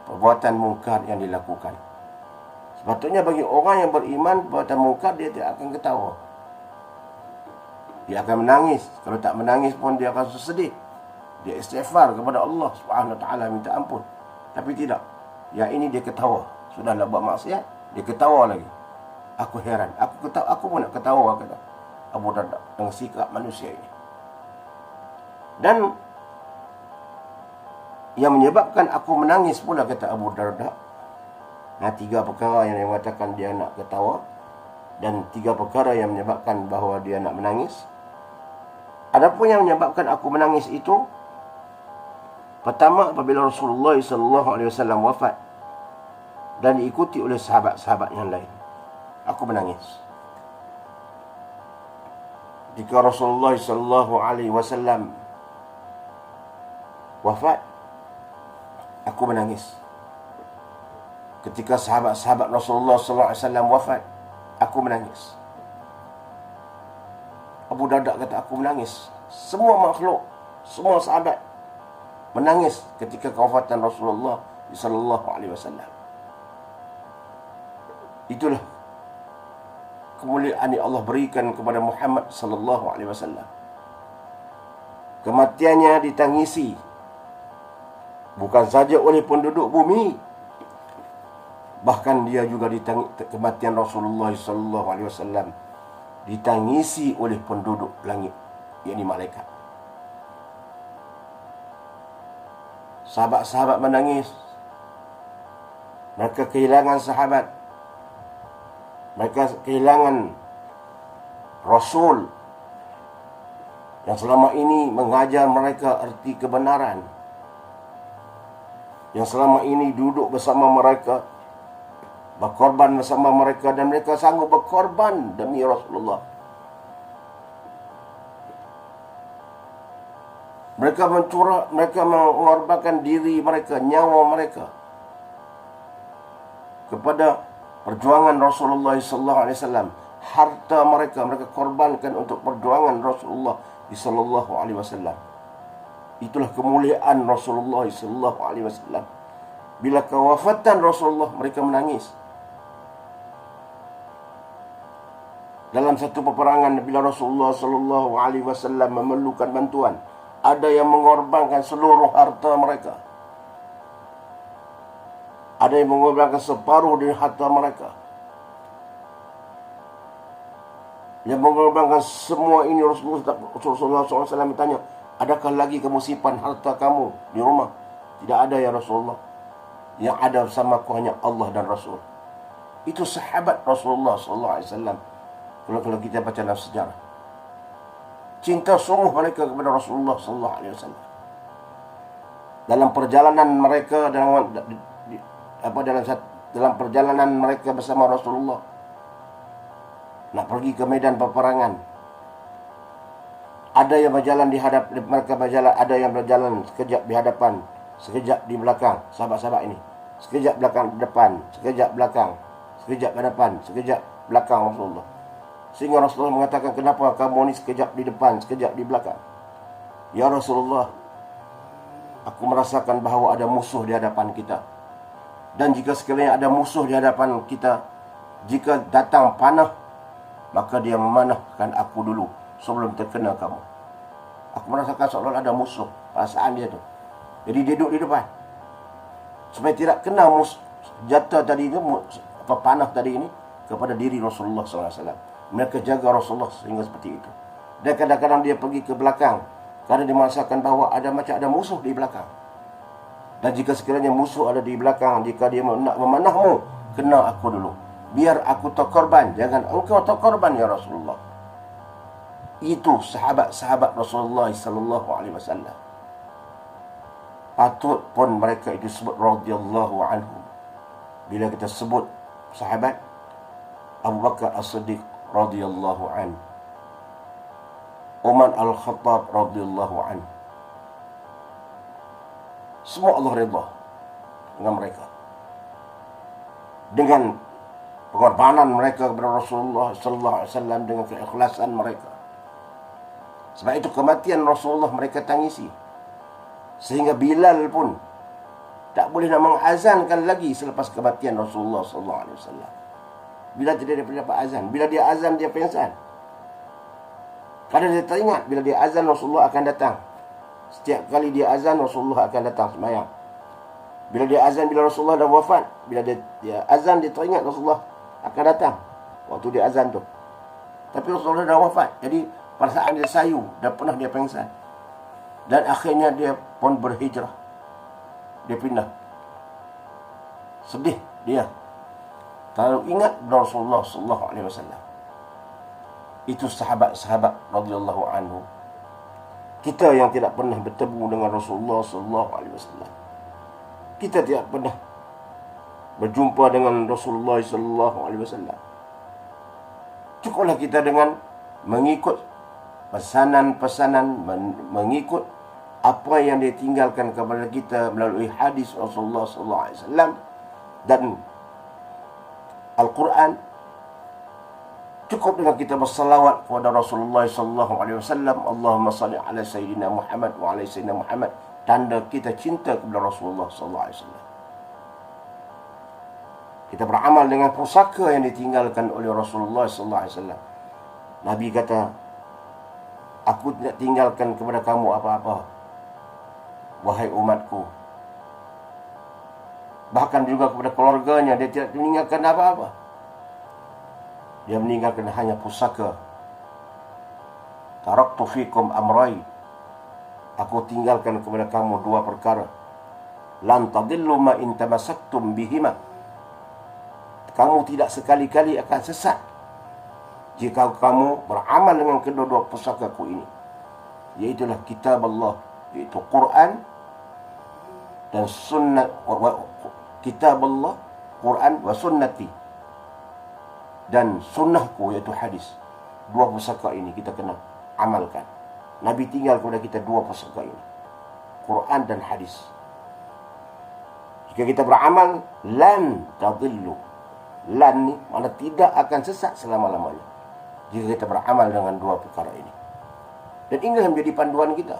perbuatan mungkar yang dilakukan. Sepatutnya bagi orang yang beriman, perbuatan mungkar dia tidak akan ketawa. Dia akan menangis. Kalau tak menangis pun dia akan sedih. Dia istighfar kepada Allah Subhanahu wa taala, minta ampun. Tapi tidak. Yang ini dia ketawa. Sudahlah buat maksiat, dia ketawa lagi. Aku heran. Aku pun nak ketawa, kata Abu Darda, dengan sikap manusia ini. Dan yang menyebabkan aku menangis pula, kata Abu Darda, 3 perkara yang mengatakan dia nak ketawa, dan 3 perkara yang menyebabkan bahawa dia nak menangis. Adapun yang menyebabkan aku menangis itu, pertama, apabila Rasulullah SAW wafat dan diikuti oleh sahabat-sahabat yang lain, aku menangis. Jika Rasulullah SAW wafat, aku menangis. Ketika sahabat-sahabat Rasulullah SAW wafat, aku menangis. Abu Darda kata, aku menangis. Semua makhluk, semua sahabat menangis ketika kewafatan Rasulullah SAW. Itulah kemuliaan yang Allah berikan kepada Muhammad SAW. Kematiannya ditangisi bukan saja oleh penduduk bumi, bahkan dia juga kematian Rasulullah SAW ditangisi oleh penduduk langit, yakni malaikat. Sahabat-sahabat menangis. Mereka kehilangan sahabat. Mereka kehilangan Rasul yang selama ini mengajar mereka erti kebenaran, yang selama ini duduk bersama mereka, berkorban bersama mereka, dan mereka sanggup berkorban demi Rasulullah. Mereka mengorbankan diri mereka, nyawa mereka kepada perjuangan Rasulullah SAW. Harta mereka korbankan untuk perjuangan Rasulullah SAW. Itulah kemuliaan Rasulullah SAW. Bila kewafatan Rasulullah, mereka menangis. Dalam satu peperangan, bila Rasulullah SAW memerlukan bantuan, ada yang mengorbankan seluruh harta mereka. Ada yang mengorbankan separuh dari harta mereka. Yang mengorbankan semua ini. Rasulullah SAW bertanya, adakah lagi kamu simpan harta kamu di rumah? Tidak ada ya Rasulullah. Yang ada bersamaku hanya Allah dan Rasul. Itu sahabat Rasulullah SAW. Kalau kita baca dalam sejarah, cinta sungguh mereka kepada Rasulullah SAW. Dalam perjalanan mereka, dalam perjalanan mereka bersama Rasulullah nak pergi ke medan peperangan, ada yang berjalan di hadap mereka, ada yang berjalan sekejap di hadapan, sekejap di belakang. Sahabat-sahabat ini sekejap belakang depan, sekejap belakang, sekejap hadapan, sekejap belakang Rasulullah. Sehingga Rasulullah mengatakan, kenapa kamu ni sekejap di depan, sekejap di belakang? Ya Rasulullah, aku merasakan bahawa ada musuh di hadapan kita. Dan jika sekiranya ada musuh di hadapan kita, jika datang panah maka dia memanahkan aku dulu sebelum terkena kamu. Aku merasakan seolah ada musuh, perasaan dia tu. Jadi dia duduk di depan supaya tidak kena jatuh tadi ini, panah tadi ini kepada diri Rasulullah SAW. Mereka jaga Rasulullah sehingga seperti itu. Dan kadang-kadang dia pergi ke belakang kerana dia merasakan bahawa ada musuh di belakang. Dan jika sekiranya musuh ada di belakang, jika dia nak memanahmu, kena aku dulu. Biar aku tak korban, jangan engkau tak korban ya Rasulullah. Itu sahabat-sahabat Rasulullah SAW. Patut pun mereka itu sebut radhiyallahu anhu. Bila kita sebut sahabat, Abu Bakar As-Siddiq radhiyallahu anhu, Umar Al-Khattab radhiyallahu anhu, semua Allah redha dengan mereka, dengan pengorbanan mereka kepada Rasulullah sallallahu alaihi wasallam, dengan keikhlasan mereka. Sebab itu kematian Rasulullah mereka tangisi, sehingga Bilal pun tak boleh nak mengazankan lagi selepas kematian Rasulullah sallallahu alaihi wasallam. Bila tidak dapat azan, bila dia azan dia pingsan. Kadang dia teringat bila dia azan Rasulullah akan datang. Setiap kali dia azan Rasulullah akan datang sembahyang. Bila dia azan, bila Rasulullah dah wafat, bila dia azan dia teringat Rasulullah akan datang waktu dia azan tu. Tapi Rasulullah dah wafat, jadi perasaan dia sayu, dah pernah dia pingsan. Dan akhirnya dia pun berhijrah. Dia pindah. Sedih dia. Terlalu ingat Rasulullah sallallahu alaihi wasallam. Itu sahabat-sahabat radhiyallahu anhu. Kita yang tidak pernah bertemu dengan Rasulullah sallallahu alaihi wasallam, kita tidak pernah berjumpa dengan Rasulullah sallallahu alaihi wasallam, cukuplah kita dengan mengikut pesanan-pesanan, mengikut apa yang dia tinggalkan kepada kita melalui hadis Rasulullah sallallahu alaihi wasallam dan Al-Quran. Cukup dengan kita bersalawat kepada Rasulullah sallallahu alaihi wasallam, Allahumma salli ala sayyidina Muhammad wa ala sayyidina Muhammad, tanda kita cinta kepada Rasulullah sallallahu alaihi wasallam. Kita beramal dengan pusaka yang ditinggalkan oleh Rasulullah sallallahu alaihi wasallam. Nabi kata, aku tidak tinggalkan kepada kamu apa-apa, wahai umatku. Bahkan juga kepada keluarganya dia tidak meninggalkan apa-apa. Dia meninggalkan hanya pusaka. Taraktu fikum amrai, aku tinggalkan kepada kamu dua perkara. Lan tadillu ma in tamassaktum bihima, kamu tidak sekali-kali akan sesat jika kamu beramal dengan kedua-dua pusakaku ini, iaitulah kitab Allah, iaitu Quran dan sunnah. Kitab Allah, Quran wa sunnati, dan sunnahku iaitu hadis. Dua pusaka ini kita kena amalkan. Nabi tinggal kepada kita dua pusaka ini, Quran dan hadis. Jika kita beramal, lan tadillu. Lan ni makna tidak akan sesat selama-lamanya jika kita beramal dengan dua perkara ini. Dan inilah menjadi panduan kita.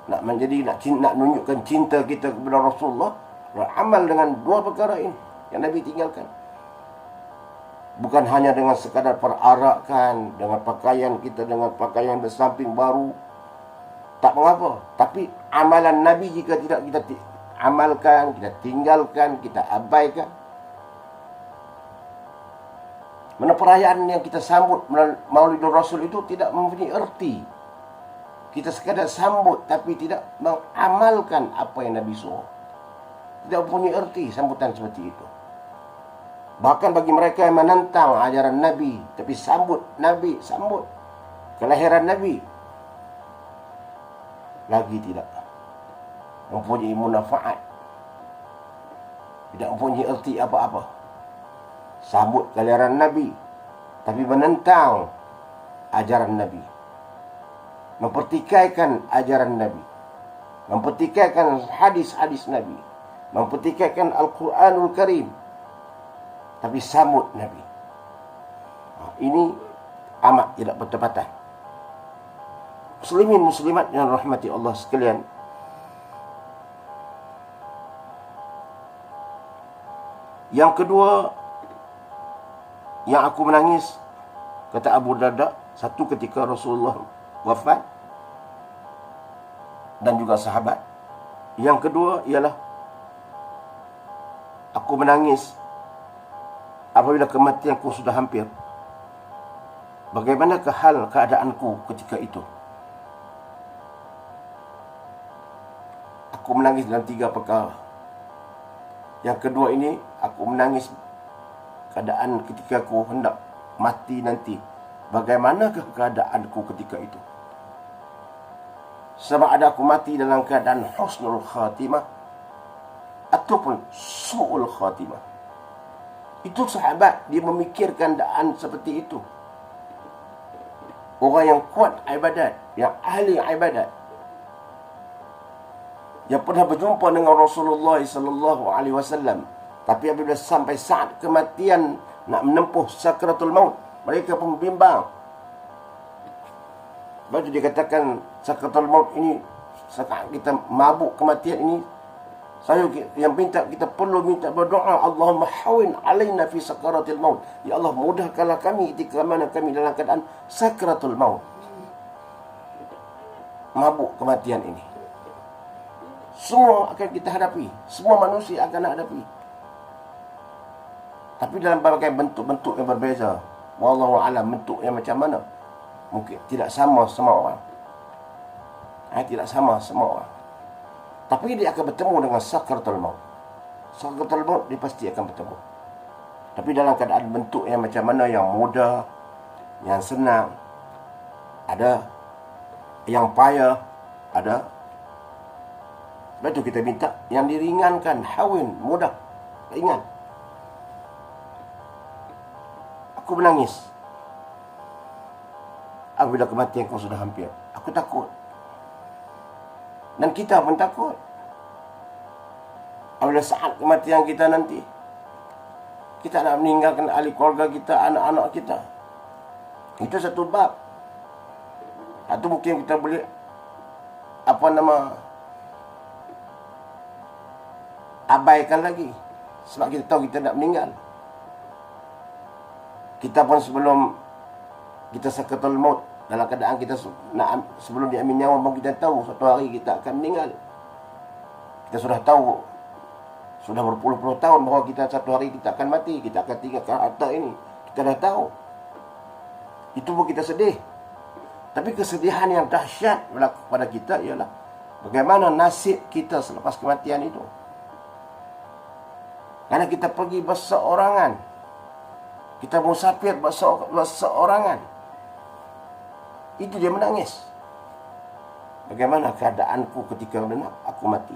Nak menunjukkan cinta kita kepada Rasulullah, beramal dengan dua perkara ini yang Nabi tinggalkan. Bukan hanya dengan sekadar perarakan, dengan pakaian kita, dengan pakaian bersamping baru, tak mengapa. Tapi amalan Nabi jika tidak kita amalkan, kita tinggalkan, kita abaikan, mana perayaan yang kita sambut Maulidul Rasul itu tidak mempunyai erti. Kita sekadar sambut tapi tidak mengamalkan apa yang Nabi suruh. Tidak mempunyai erti sambutan seperti itu. Bahkan bagi mereka yang menentang ajaran Nabi, tapi sambut Nabi, sambut kelahiran Nabi, lagi tidak mempunyai manfaat, tidak mempunyai erti apa-apa. Sambut kelahiran Nabi, tapi menentang ajaran Nabi, mempertikaikan ajaran Nabi, mempertikaikan hadis-hadis Nabi, mempertikaikan Al-Quranul Karim, tapi sambut Nabi. Ini amat tidak bertepatan. Muslimin muslimat yang rahmati Allah sekalian, yang kedua, Yang aku menangis, kata Abu Darda, satu ketika Rasulullah wafat dan juga sahabat. Yang kedua ialah aku menangis apabila kematianku sudah hampir. Bagaimanakah hal keadaanku ketika itu? Aku menangis dalam 3 perkara. Yang kedua ini, aku menangis keadaan ketika aku hendak mati nanti. Bagaimanakah keadaanku ketika itu? Sama ada aku mati dalam keadaan husnul khatimah ataupun su'ul khatimah. Itu sahabat, dia memikirkan keadaan seperti itu. Orang yang kuat ibadat, yang ahli ibadat, yang pernah berjumpa dengan Rasulullah SAW, tapi apabila sampai saat kematian nak menempuh sakratul maut, mereka pun bimbang. Sebab itu dikatakan sakratul maut ini, saat kita mabuk kematian ini, saya yang minta, kita perlu minta berdoa, Allahumma hawin alaina fi sakaratil maut. Ya Allah, mudahkanlah kami ketika mana kami dalam keadaan sakratul maut, mabuk kematian ini. Semua akan kita hadapi, semua manusia akan hadapi, tapi dalam berbagai bentuk-bentuk yang berbeza. Wallahu a'lam, bentuk yang macam mana mungkin tidak sama semua orang. Tidak sama semua orang. Tapi dia akan bertemu dengan sakratul maut. Sakratul maut dia pasti akan bertemu. Tapi dalam keadaan bentuk yang macam mana, yang mudah, yang senang, ada yang payah, ada. Sebab itu kita minta yang diringankan, hawin, mudah, ringan. Aku menangis apabila kematianku sudah hampir. Aku takut. Dan kita pun takut. Apabila saat kematian kita nanti, kita nak meninggalkan ahli keluarga kita, anak-anak kita. Itu satu bab. Atau mungkin kita boleh abaikan lagi, sebab kita tahu kita nak meninggal. Kita pun sebelum kita sakratul maut, dalam keadaan kita sebelum diambil nyawa pun kita tahu satu hari kita akan meninggal. Kita sudah tahu, sudah berpuluh-puluh tahun bahawa kita satu hari kita akan mati, kita akan tinggalkan harta ini. Kita dah tahu. Itu pun kita sedih. Tapi kesedihan yang dahsyat berlaku pada kita ialah bagaimana nasib kita selepas kematian itu. Karena kita pergi berseorangan, kita musafir berseorangan. Itu dia menangis. Bagaimana keadaanku ketika aku mati?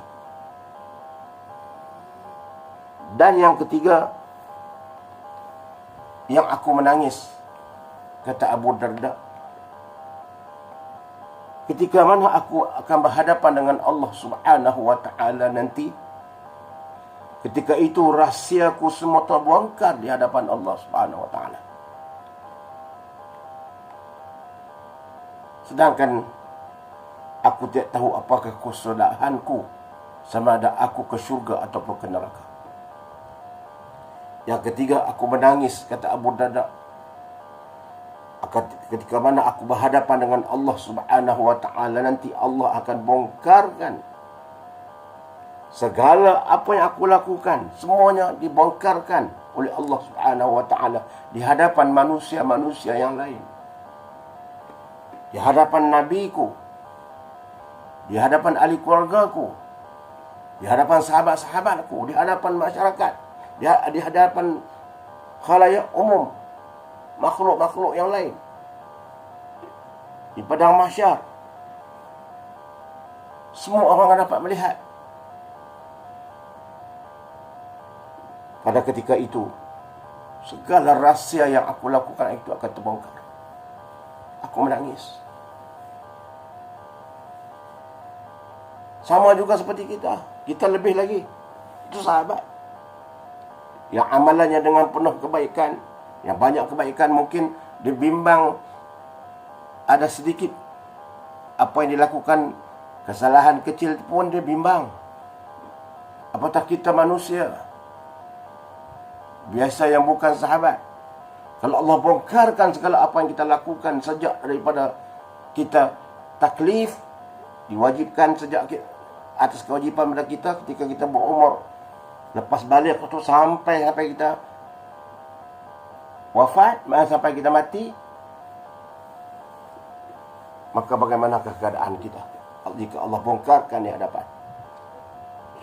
Dan yang ketiga, yang aku menangis, kata Abu Darda, ketika mana aku akan berhadapan dengan Allah Subhanahu wa ta'ala nanti. Ketika itu rahsiaku semua terbongkar di hadapan Allah Subhanahu wa ta'ala. Sedangkan aku tidak tahu apakah kesalahanku, sama ada aku ke syurga ataupun ke neraka. Yang ketiga, aku menangis, kata Abu Darda, ketika mana aku berhadapan dengan Allah Subhanahu wa ta'ala nanti, Allah akan bongkarkan segala apa yang aku lakukan, semuanya dibongkarkan oleh Allah Subhanahu wa ta'ala di hadapan manusia-manusia yang lain, di hadapan nabiku, di hadapan ahli keluargaku, di hadapan sahabat-sahabatku, di hadapan masyarakat, di hadapan khalayak umum, makhluk-makhluk yang lain, di padang mahsyar. Semua orang dapat melihat. Pada ketika itu, segala rahsia yang aku lakukan itu akan terbongkar. Aku menangis. Sama juga seperti kita. Kita lebih lagi. Itu sahabat. Yang amalannya dengan penuh kebaikan, yang banyak kebaikan, mungkin dibimbang ada sedikit apa yang dilakukan, kesalahan kecil pun dia bimbang. Apatah kita manusia biasa yang bukan sahabat, Kalau Allah bongkarkan segala apa yang kita lakukan sejak daripada kita taklif, diwajibkan sejak atas kewajipan pada kita ketika kita berumur, lepas balik itu sampai kita wafat, sampai kita mati, maka bagaimanakah keadaan kita jika Allah bongkarkan di hadapan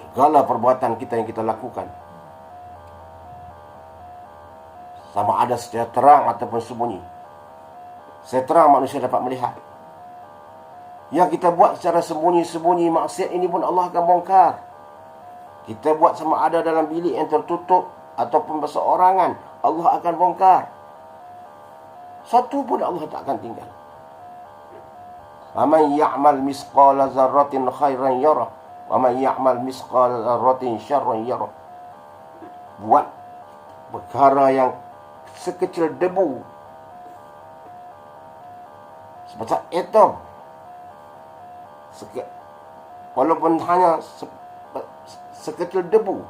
segala perbuatan kita yang kita lakukan, sama ada secara terang ataupun sembunyi. Secara terang manusia dapat melihat. Yang kita buat secara sembunyi-sembunyi maksiat ini pun Allah akan bongkar. Kita buat sama ada dalam bilik yang tertutup ataupun berseorangan, Allah akan bongkar. Satu pun Allah tak akan tinggal. Waman ya'mal misqala zarratin khairan yarah, waman ya'mal misqala zarratin syarran yarah. Buat perkara yang sekecil debu, sebesar atom, walaupun hanya sekecil debu,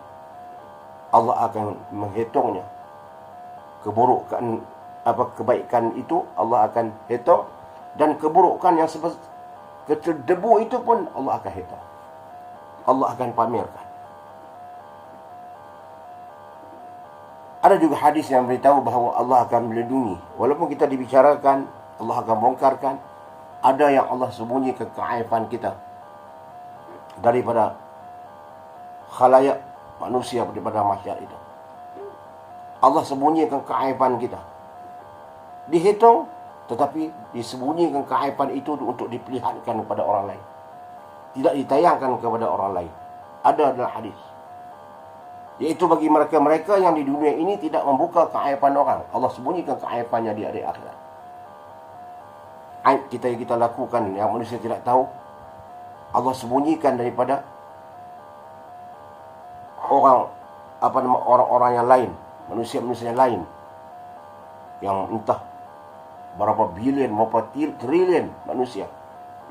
Allah akan menghitungnya. Keburukan kebaikan itu Allah akan hitung, dan keburukan yang sekecil debu itu pun Allah akan hitung. Allah akan pamerkan. Ada juga hadis yang beritahu bahawa Allah akan melindungi. Walaupun kita dibicarakan, Allah akan bongkarkan. Ada yang Allah sembunyikan keaiban kita daripada khalayak manusia, daripada masyarakat itu. Allah sembunyikan keaiban kita. Dihitung, tetapi disembunyikan keaiban itu untuk diperlihatkan kepada orang lain. Tidak ditayangkan kepada orang lain. Ada dalam hadis. Iaitu bagi mereka-mereka yang di dunia ini tidak membuka keaiban orang, Allah sembunyikan keaibannya di hari akhirat. Aib kita yang kita lakukan yang manusia tidak tahu, Allah sembunyikan daripada orang-orang yang lain, manusia-manusia yang lain, yang entah berapa bilion, berapa trilion manusia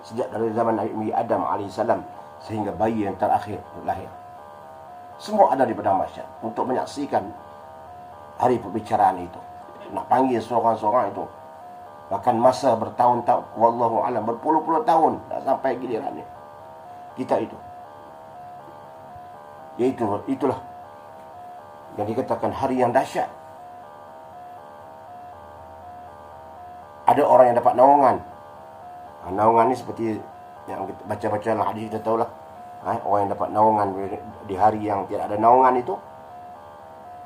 sejak dari zaman Nabi Adam AS sehingga bayi yang terakhir lahir. Semua ada di padang mahsyar untuk menyaksikan hari perbicaraan itu. Nak panggil seorang-seorang itu, bahkan masa bertahun-tahun, wallahu alam, berpuluh-puluh tahun tak sampai gilirannya kita itu. Itulah yang dikatakan hari yang dahsyat. Ada orang yang dapat naungan. Naungan ni seperti yang kita baca-baca dalam hadis, kita tahulah. Orang yang dapat naungan di hari yang tidak ada naungan itu,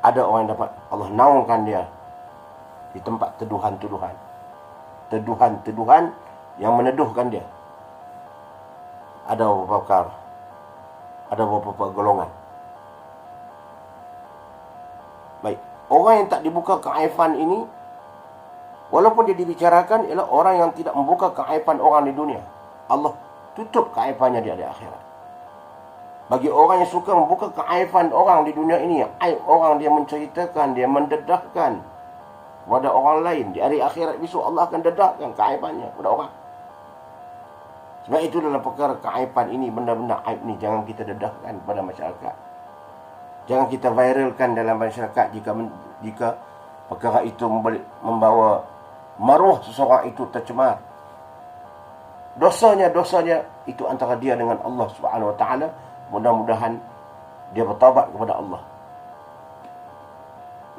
ada orang yang dapat Allah naungkan dia di tempat teduhan-teduhan, teduhan-teduhan yang meneduhkan dia. Ada beberapa perkara, ada beberapa golongan. Baik, orang yang tak dibuka keaiban ini, walaupun dia dibicarakan, ialah orang yang tidak membuka keaiban orang di dunia. Allah tutup keaibannya di akhirat. Bagi orang yang suka membuka keaiban orang di dunia ini, aib orang dia menceritakan, dia mendedahkan kepada orang lain, di hari akhirat besok Allah akan dedahkan keaibannya kepada orang. Sebab itu dalam perkara keaiban ini, benda-benda aib ni jangan kita dedahkan kepada masyarakat. Jangan kita viralkan dalam masyarakat jika perkara itu membawa maruah seseorang itu tercemar. Dosanya itu antara dia dengan Allah Subhanahu Wa Taala. Mudah-mudahan dia bertaubat kepada Allah.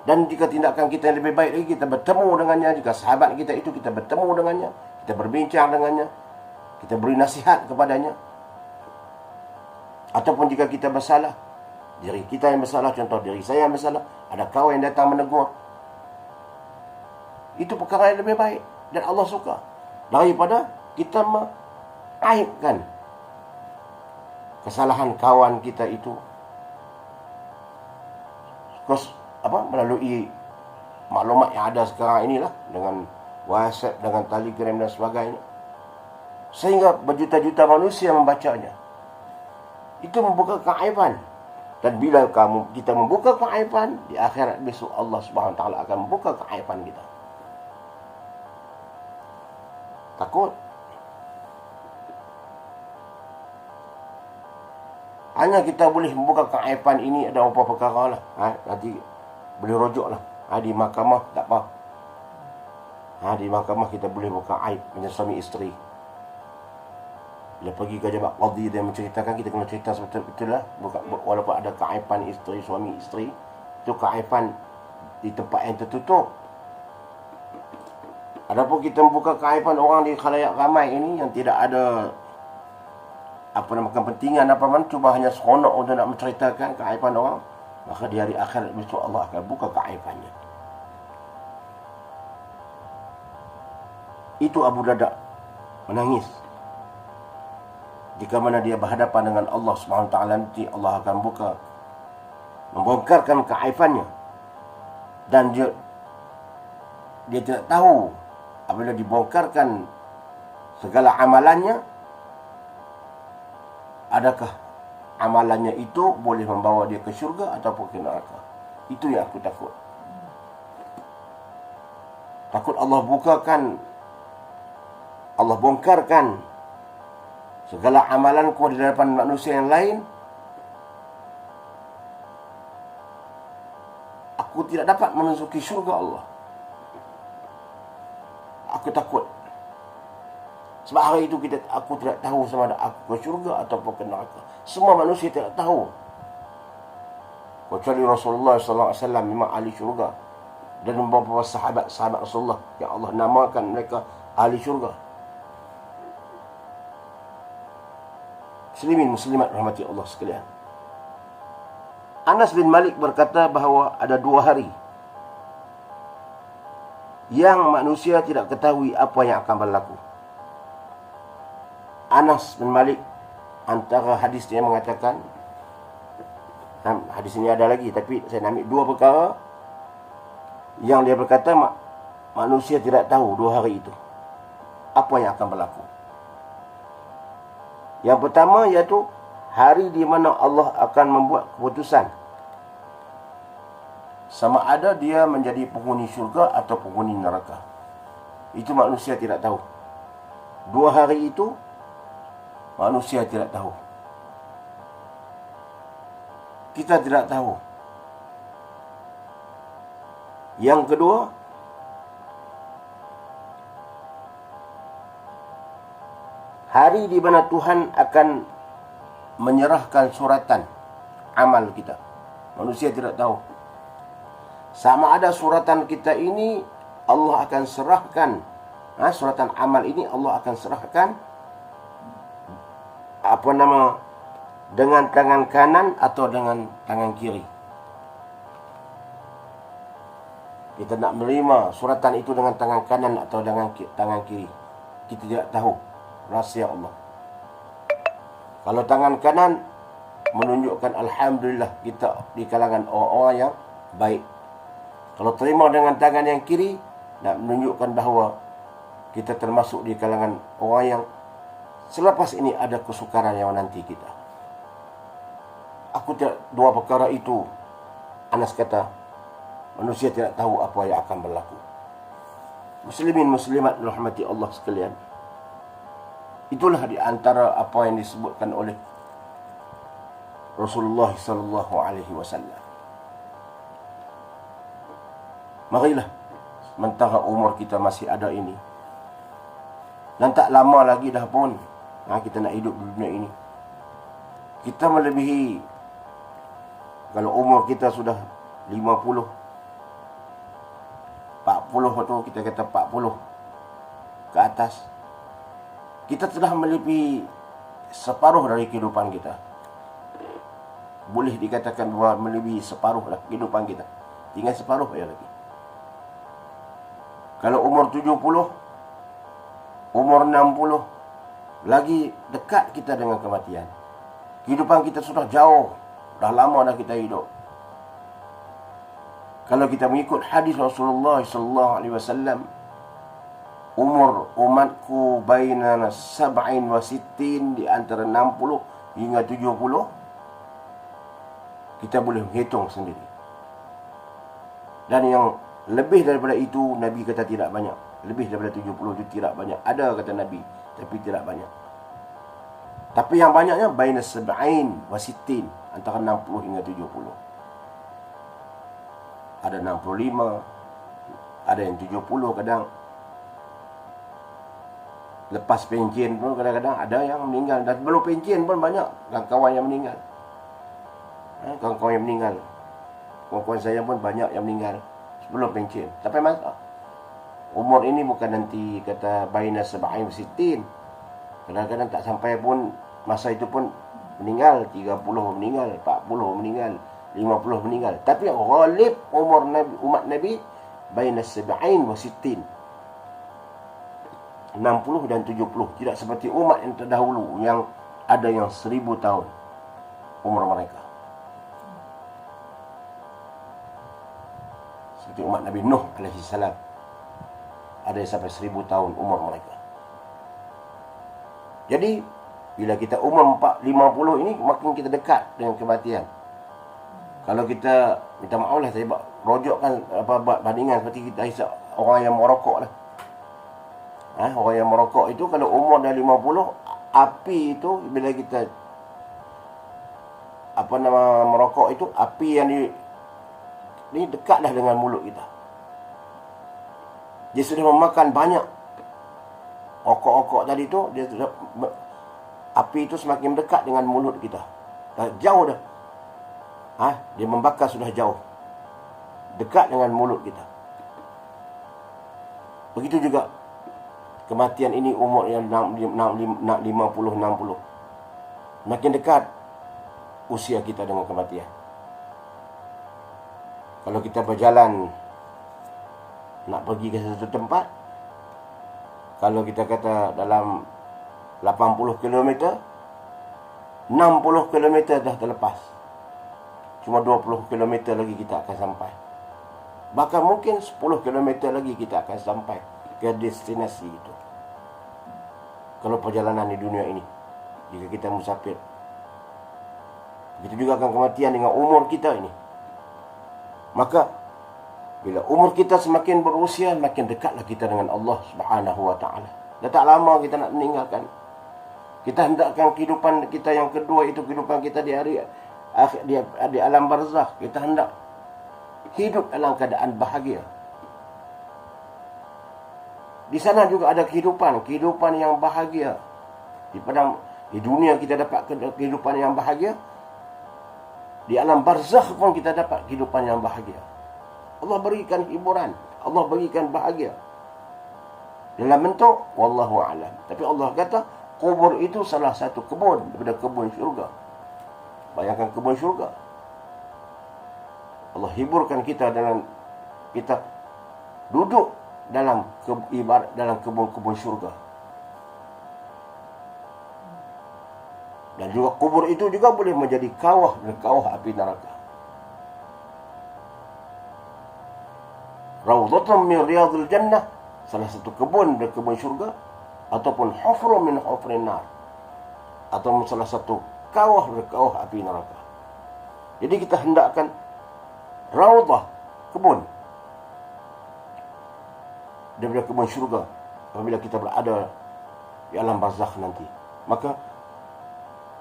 Dan jika tindakan kita yang lebih baik lagi, kita bertemu dengannya. Jika sahabat kita itu, kita bertemu dengannya, kita berbincang dengannya, kita beri nasihat kepadanya. Ataupun jika kita bersalah, diri kita yang bersalah, contoh diri saya yang bersalah, ada kawan yang datang menegur, itu perkara yang lebih baik dan Allah suka daripada kita mengaibkan kesalahan kawan kita itu melalui maklumat yang ada sekarang inilah, dengan WhatsApp, dengan Telegram dan sebagainya, sehingga berjuta-juta manusia membacanya. Itu membuka keaiban. Dan bila kita membuka keaiban, di akhirat besok Allah Subhanahu Wa Taala akan membuka keaiban kita. Takut. Hanya kita boleh membuka keaiban ini ada beberapa perkara lah. Nanti boleh rujuk lah. Di mahkamah tak apa. Di mahkamah kita boleh buka aib macam suami isteri. Bila pergi ke jabat qadhi, dia menceritakan, kita kena cerita betul-betul lah. Walaupun ada keaiban isteri, suami isteri, itu keaiban di tempat yang tertutup. Adapun kita membuka keaiban orang di khalayak ramai ini yang tidak ada kepentingan apa-apa, cuba hanya seronok untuk nak menceritakan keaiban orang, maka di hari akhirat besok Allah akan buka keaibannya. Itu Abu Darda menangis. Jika mana dia berhadapan dengan Allah SWT, nanti Allah akan membongkarkan keaibannya. Dan dia tidak tahu apabila dibongkarkan segala amalannya, adakah amalannya itu boleh membawa dia ke syurga ataupun ke neraka. Itu yang aku takut. Takut Allah bongkarkan segala amalanku di hadapan manusia yang lain, aku tidak dapat memasuki syurga Allah. Aku takut. Sebab hari itu aku tidak tahu sama ada aku ke syurga ataupun ke neraka. Semua manusia tidak tahu. Kecuali Rasulullah SAW memang ahli syurga. Dan beberapa sahabat Rasulullah yang Allah namakan mereka ahli syurga. Muslimin muslimat rahmati Allah sekalian. Anas bin Malik berkata bahawa ada 2 hari yang manusia tidak ketahui apa yang akan berlaku. Anas bin Malik, antara hadis dia mengatakan, hadis ini ada lagi, tapi saya nak ambil 2 perkara yang dia berkata manusia tidak tahu 2 hari itu apa yang akan berlaku. Yang pertama iaitu hari di mana Allah akan membuat keputusan sama ada dia menjadi penghuni syurga atau penghuni neraka. Itu manusia tidak tahu. 2 hari itu manusia tidak tahu. Kita tidak tahu. Yang kedua, hari di mana Tuhan akan menyerahkan suratan amal kita. Manusia tidak tahu. Sama ada suratan kita ini Allah akan serahkan. Suratan amal ini Allah akan serahkan dengan tangan kanan atau dengan tangan kiri. Kita nak menerima suratan itu dengan tangan kanan atau dengan tangan kiri, kita tidak tahu rahsia Allah. Kalau tangan kanan menunjukkan alhamdulillah kita di kalangan orang-orang yang baik. Kalau terima dengan tangan yang kiri, nak menunjukkan bahawa kita termasuk di kalangan orang yang selepas ini ada kesukaran yang menanti kita. Aku tidak, 2 perkara itu, Anas kata, manusia tidak tahu apa yang akan berlaku. Muslimin muslimat rahmati Allah sekalian. Itulah di antara apa yang disebutkan oleh Rasulullah sallallahu alaihi wasallam. Marilah, sementara umur kita masih ada ini, dan tak lama lagi dah pun kita nak hidup di dunia ini, kita melebihi, kalau umur kita sudah 50, 40 atau kita kata 40 ke atas, kita telah melebihi separuh dari kehidupan kita. Boleh dikatakan bahawa melebihi separuh lah kehidupan kita. Tinggal separuh ya lagi. Kalau umur 70, umur 60, lagi dekat kita dengan kematian. Kehidupan kita sudah jauh, dah lama dah kita hidup. Kalau kita mengikut hadis Rasulullah SAW, umur umatku baina 70 wa 60, di antara 60 hingga 70, kita boleh menghitung sendiri. Dan yang lebih daripada itu, Nabi kata tidak banyak. Lebih daripada 70 itu tidak banyak. Ada kata Nabi, tapi tidak banyak. Tapi yang banyaknya baina 70 wa 60, antara 60 hingga 70. Ada 65, ada yang 70 kadang, Lepas pencen pun kadang-kadang ada yang meninggal. Dan sebelum pencen pun banyak kawan-kawan yang meninggal. Kawan-kawan yang meninggal. Kawan-kawan saya pun banyak yang meninggal sebelum pencen. Tapi masa umur ini bukan nanti kata baina sab'in wa sittin. Kadang-kadang tak sampai pun masa itu pun meninggal, 30 meninggal, 40 meninggal, 50 meninggal. Tapi ghalib umur Nabi, umat Nabi baina sab'in wa sittin. 60 dan 70. Tidak seperti umat yang terdahulu yang ada yang 1000 tahun umur mereka. Seperti umat Nabi Nuh alaihi salam. Ada yang sampai 1000 tahun umur mereka. Jadi bila kita umur 50 ini makin kita dekat dengan kematian. Kalau kita minta maaf lah, saya rojokkan bandingan seperti kita hisap orang yang merokok lah. Orang yang merokok itu kalau umur dah 50, api itu bila kita merokok itu, api yang ni dekat dah dengan mulut kita. Dia sudah memakan banyak okok-okok tadi tu, dia sudah, api itu semakin dekat dengan mulut kita. Dah jauh dah. Dia membakar sudah jauh. Dekat dengan mulut kita. Begitu juga kematian ini umur yang 50-60. Makin dekat usia kita dengan kematian. Kalau kita berjalan nak pergi ke satu tempat, kalau kita kata dalam 80 km, 60 km dah terlepas. Cuma 20 km lagi kita akan sampai. Bahkan mungkin 10 km lagi kita akan sampai ke destinasi itu. Kalau perjalanan di dunia ini, jika kita musafir. Begitu juga akan kematian dengan umur kita ini. Maka bila umur kita semakin berusia, makin dekatlah kita dengan Allah Subhanahu wa taala. Dah tak lama kita nak meninggalkan. Kita hendakkan kehidupan kita yang kedua itu kehidupan kita di hari akhir, di alam barzakh. Kita hendak hidup dalam keadaan bahagia. Di sana juga ada kehidupan yang bahagia. Di dunia kita dapat kehidupan yang bahagia. Di alam barzakh pun kita dapat kehidupan yang bahagia. Allah berikan hiburan, Allah berikan bahagia. Dalam bentuk wallahu a'lam. Tapi Allah kata kubur itu salah satu kebun daripada kebun syurga. Bayangkan kebun syurga. Allah hiburkan kita dengan kita duduk dalam kebun-kebun syurga. Dan juga kubur itu juga boleh menjadi kawah dan kawah api neraka. Raudhatun min riyadil jannah, salah satu kebun dari kebun syurga, ataupun hufrun min hufrin nar, atau salah satu kawah dari kawah api neraka. Jadi kita hendakkan raudhah, kebun daripada kebun syurga apabila kita berada di alam barzakh nanti. Maka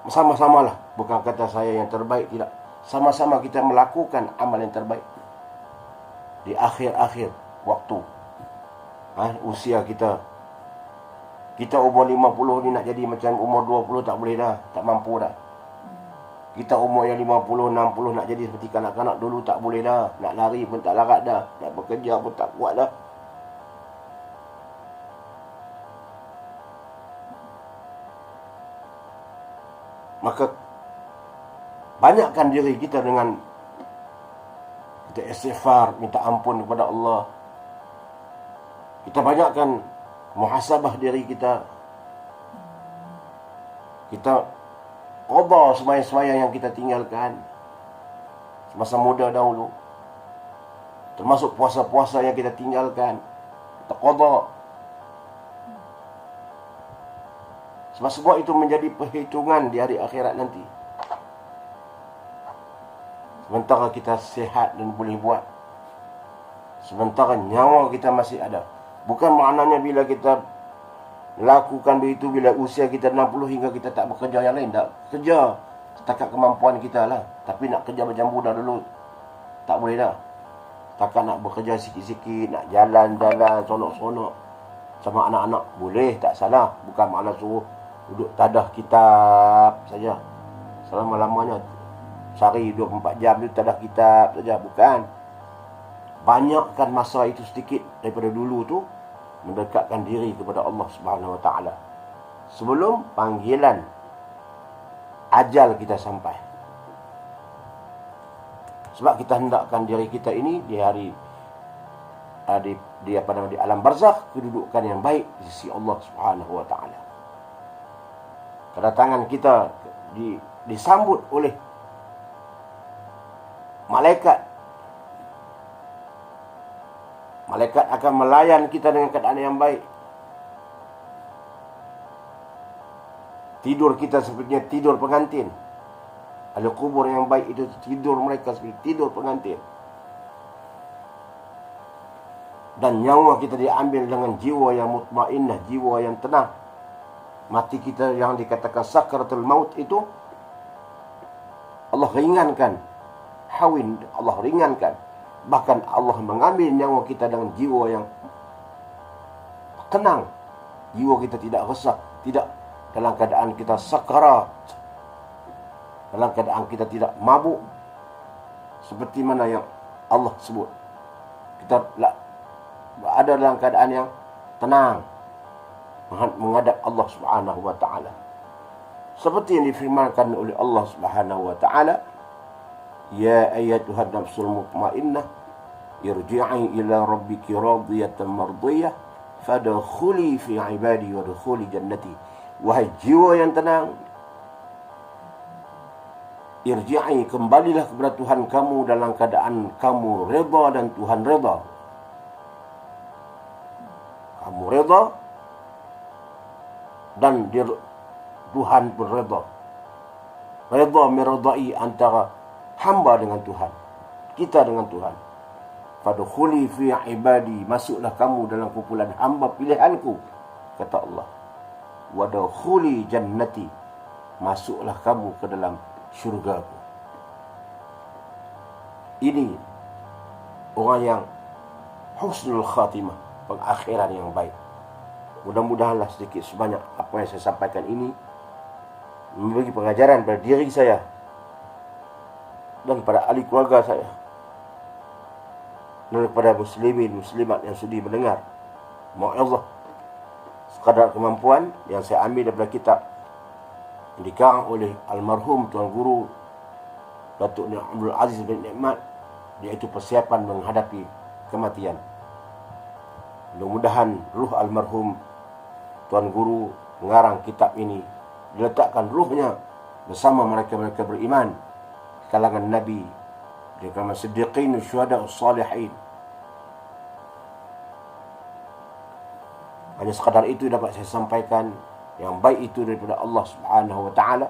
sama-samalah, bukan kata saya yang terbaik, tidak. Sama-sama kita melakukan amal yang terbaik di akhir-akhir waktu. Usia kita. Kita umur 50 ni nak jadi macam umur 20 tak boleh dah, tak mampu dah. Kita umur yang 50, 60 nak jadi seperti kanak-kanak dulu tak boleh dah. Nak lari pun tak larat dah, nak bekerja pun tak kuat dah. Maka banyakkan diri kita dengan kita istighfar, minta ampun kepada Allah. Kita banyakkan muhasabah diri kita. Kita qada sembahyang-sembahyang yang kita tinggalkan semasa muda dahulu. Termasuk puasa-puasa yang kita tinggalkan. Kita qada. Sebab semua itu menjadi perhitungan di hari akhirat nanti. Sementara kita sihat dan boleh buat. Sementara nyawa kita masih ada. Bukan maknanya bila kita lakukan begitu, bila usia kita 60 hingga kita tak bekerja yang lain. Tak kerja setakat kemampuan kita lah. Tapi nak kerja macam budak dulu, tak boleh dah. Takkan nak bekerja sikit-sikit, nak jalan-jalan, sonok-sonok. sama anak-anak boleh, tak salah. Bukan makna suruh duduk tadah kitab saja selama-lamanya, sehari 24 jam itu tadah kitab saja. Bukan. Banyakkan masa itu sedikit daripada dulu tu, mendekatkan diri kepada Allah Subhanahu Wa Taala sebelum panggilan ajal kita sampai. Sebab kita hendakkan diri kita ini di hari di alam barzakh kedudukan yang baik di sisi Allah Subhanahu Wa Taala. Kedatangan kita disambut oleh malaikat. Malaikat akan melayan kita dengan keadaan yang baik. Tidur kita sepertinya tidur pengantin. Ahli kubur yang baik itu tidur mereka seperti tidur pengantin. Dan nyawa kita diambil dengan jiwa yang mutmainnah, jiwa yang tenang. Mati kita yang dikatakan sakaratul maut itu Allah ringankan. Hawin, Allah ringankan. Bahkan Allah mengambil nyawa kita dengan jiwa yang tenang. Jiwa kita tidak resah, tidak dalam keadaan kita sakarat, dalam keadaan kita tidak mabuk, seperti mana yang Allah sebut. Kita ada dalam keadaan yang tenang menghadap Allah Subhanahu Wa Taala, seperti yang difirmankan oleh Allah Subhanahu Wa Taala, ya ayyatuhan nafsul mutmainnah irji'i ila rabbiki radiyatan mardiyah fadkhuli fi ibadi wadkhuli jannati. Wahai jiwa yang tenang, irji'i, kembalilah kepada Tuhan kamu dalam keadaan kamu redha dan Tuhan redha. Kamu redha dan Tuhan pun redha. Redha meredai antara hamba dengan Tuhan, kita dengan Tuhan. Fadkhuli fi ibadi, masuklah kamu dalam kumpulan hamba pilihanku, kata Allah. Wadkhuli jannati, masuklah kamu ke dalam syurgaku. Ini orang yang husnul khatimah, pengakhiran yang baik. Mudah-mudahanlah sedikit sebanyak apa yang saya sampaikan ini memberi pengajaran pada diri saya dan pada ahli keluarga saya dan kepada muslimin muslimat yang sudi mendengar mau'izah sekadar kemampuan yang saya ambil daripada kitab yang dikarang oleh almarhum Tuan Guru Datuk Abdul Aziz bin Nikmat, iaitu persiapan menghadapi kematian. Mudah-mudahan ruh almarhum Tuan Guru mengarang kitab ini diletakkan ruhnya bersama mereka-mereka beriman, kalangan Nabi, di kalangan siddiqin, syuhada, salihin. Hanya sekadar itu dapat saya sampaikan. Yang baik itu daripada Allah Subhanahu Wa Taala,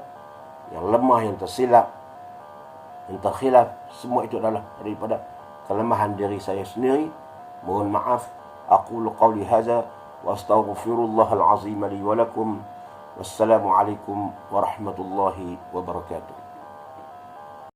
yang lemah, yang tersilap, yang terkhilaf, semua itu adalah daripada kelemahan diri saya sendiri. Mohon maaf. Aqulu qawli hadza wa astaghfirullahal azim li wa lakum. Wassalamu alaikum warahmatullahi wabarakatuh.